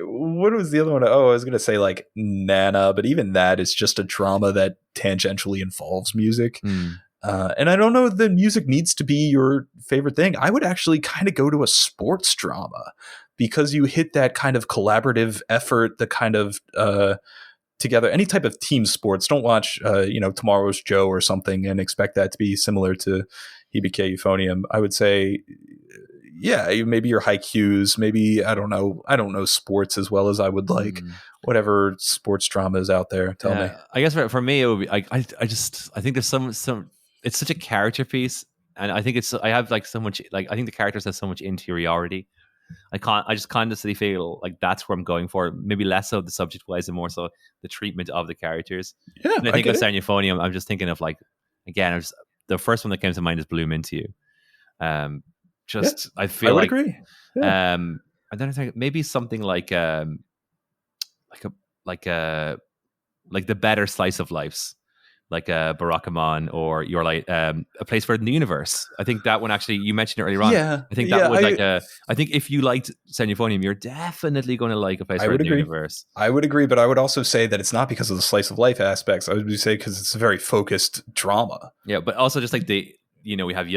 What was the other one? Oh, I was gonna say like Nana, but even that is just a drama that tangentially involves music. And I don't know if the music needs to be your favorite thing. I would actually kind of go to a sports drama because you hit that kind of collaborative effort, the kind of together, any type of team sports. Don't watch Tomorrow's Joe or something and expect that to be similar to Hibike Euphonium. I would say maybe your Haikyuus, maybe I don't know sports as well as I would like. Whatever sports drama is out there, tell me.
I guess for me it would be I think there's some it's such a character piece, and I think I have like so much, like I think the characters have so much interiority. I just constantly feel like that's where I'm going for. Maybe less so the subject wise and more so the treatment of the characters.
Yeah,
and I think of Euphonium, I'm just thinking of like, again, the first one that came to mind is Bloom Into You. I feel
I would agree. Yeah.
And then I think maybe something like the better slice of lives, like Barakamon or Your Light, A Place for in the Universe. I think that one actually, you mentioned it earlier on.
Yeah,
I think that would I think if you liked Euphonium, you're definitely going to like A Place for in the Universe.
I would agree, but I would also say that it's not because of the slice of life aspects. I would say because it's a very focused drama.
Yeah, but also just like we have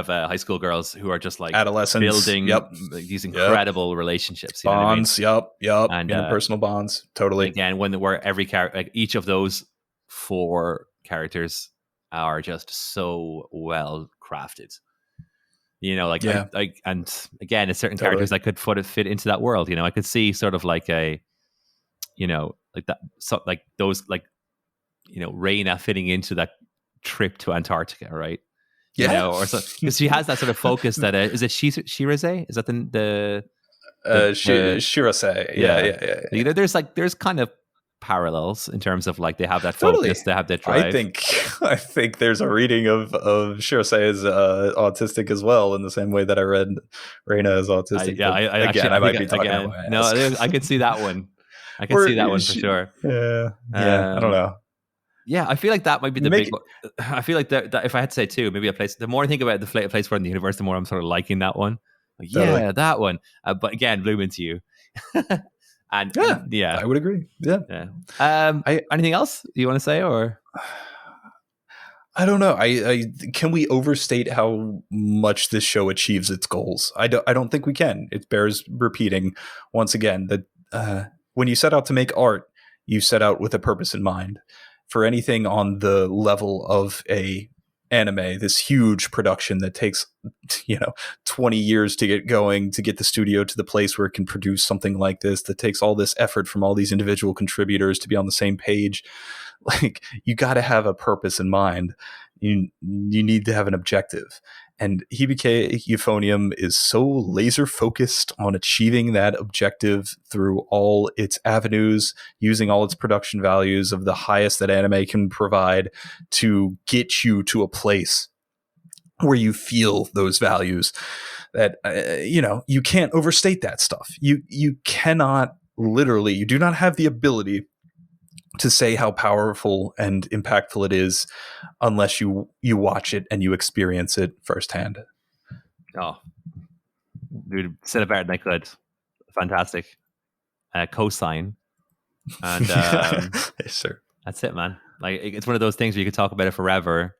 high school girls who are just like
adolescents
building these incredible relationships,
bonds, and interpersonal bonds, totally.
Again, where every character, like each of those 4 characters are just so well crafted. And again, it's certain characters that could fit into that world. I could see sort of like a, like that, so like those, like, Reina fitting into that trip to Antarctica, right? Or so, because she has that sort of focus that is it Shirazé? Is that the
Shirazé? Yeah.
There's kind of parallels in terms of like they have that focus, they have that drive.
I think there's a reading of Shirazé as autistic as well, in the same way that I read Reina as autistic. I might be talking about my ass.
I could see that one. I can see that one for sure.
Yeah. I don't know.
Yeah, I feel like that might be the big one. I feel like that if I had to say 2, maybe a place. The more I think about the place for in the universe, the more I'm sort of liking that one. That one. But again, Bloom Into You. And
yeah, I would agree. Yeah.
Anything else you want to say, or?
I don't know. I can we overstate how much this show achieves its goals? I don't think we can. It bears repeating once again that when you set out to make art, you set out with a purpose in mind. For anything on the level of a anime, this huge production that takes 20 years to get going, to get the studio to the place where it can produce something like this, that takes all this effort from all these individual contributors to be on the same page. Like, you got to have a purpose in mind. You need to have an objective. And Hibike Euphonium is so laser focused on achieving that objective through all its avenues, using all its production values of the highest that anime can provide to get you to a place where you feel those values, that you can't overstate that stuff. You cannot, literally, you do not have the ability to say how powerful and impactful it is unless you watch it and you experience it firsthand.
Oh, dude, said it better than I could. Fantastic. Cosign. And
yes, sir.
That's it, man. Like, it's one of those things where you could talk about it forever,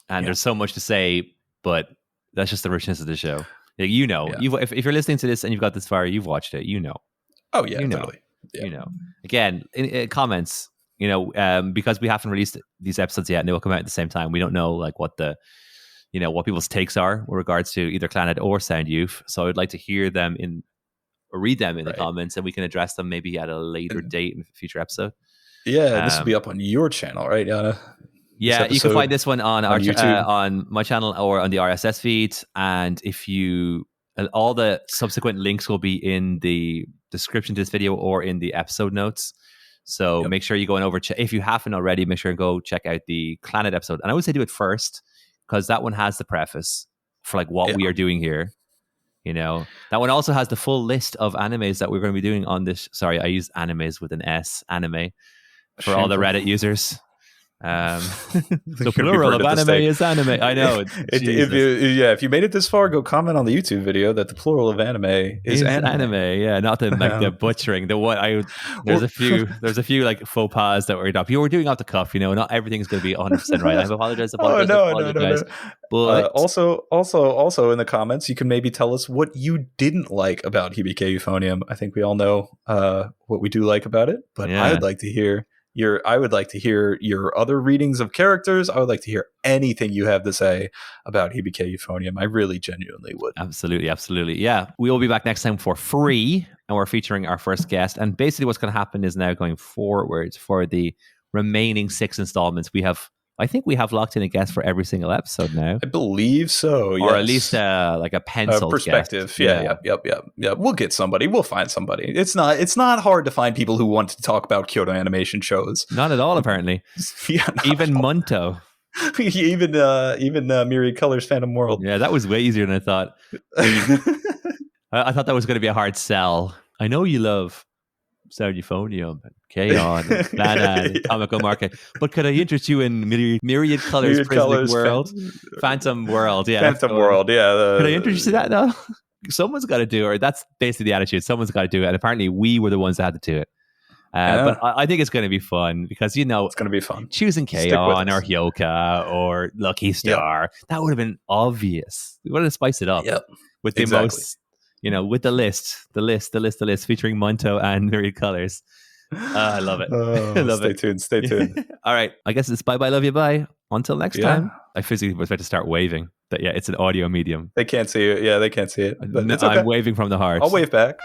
and there's so much to say, but that's just the richness of the show. Like, if you're listening to this and you've got this far, you've watched it,
Oh yeah, totally.
Yeah. Again, in comments, because we haven't released these episodes yet and they will come out at the same time, we don't know like what the what people's takes are with regards to either Clannad or Sound Youth. So I'd like to hear them or read them in the comments, and we can address them maybe at a later date in a future episode.
This will be up on your channel, right, Yana?
Yeah, you can find this one on our
YouTube,
on my channel, or on the RSS feed. And all the subsequent links will be in the description to this video or in the episode notes. So make sure you go over, if you haven't already, make sure and go check out the Clannad episode. And I would say do it first, because that one has the preface for like what we are doing here. That one also has the full list of animes that we're going to be doing on this. Sorry, I used animes with an S, anime, for all the Reddit users. The plural of anime is anime. I know.
If you made it this far, go comment on the YouTube video that the plural of anime is anime.
Yeah, not the the butchering. There's a few like faux pas that were up. You were doing off the cuff. Not everything's going to be 100% right. I apologize.
No. But also in the comments, you can maybe tell us what you didn't like about Hibike Euphonium. I think we all know what we do like about it, but I would like to hear your other readings of characters. I would like to hear anything you have to say about Hibike Euphonium. I really genuinely would.
Absolutely. Yeah. We will be back next time for free, and we're featuring our first guest. And basically what's going to happen is now going forward for the remaining 6 installments, I think we have locked in a guest for every single episode now.
I believe so,
or at least like a pencil
perspective.
Guest.
Yeah. We'll get somebody. We'll find somebody. It's not hard to find people who want to talk about Kyoto Animation shows.
Not at all, apparently. Even Munto.
even Myriad Colors Phantom World.
Yeah, that was way easier than I thought. I thought that was going to be a hard sell. I know you love Sound Euphonium, KyoAni, Clannad, Comico Market. But could I interest you in Myriad Colors Prismatic World? Phantom World, yeah.
Phantom World, yeah.
Could I interest you in that though? Someone's got to do it, or that's basically the attitude. Someone's got to do it. And apparently we were the ones that had to do it. But I think it's going to be fun because, it's
going to be fun.
Choosing KyoAni or Hyoka or Lucky Star, that would have been obvious. We wanted to spice it up with the most... with the list featuring Munto and Myriad Colors. I love it.
Stay tuned.
All right. I guess it's bye, love you, bye. Until next time. I physically was about to start waving. But it's an audio medium.
They can't see it. Yeah, they can't see it. But it's okay.
I'm waving from the heart.
I'll wave back.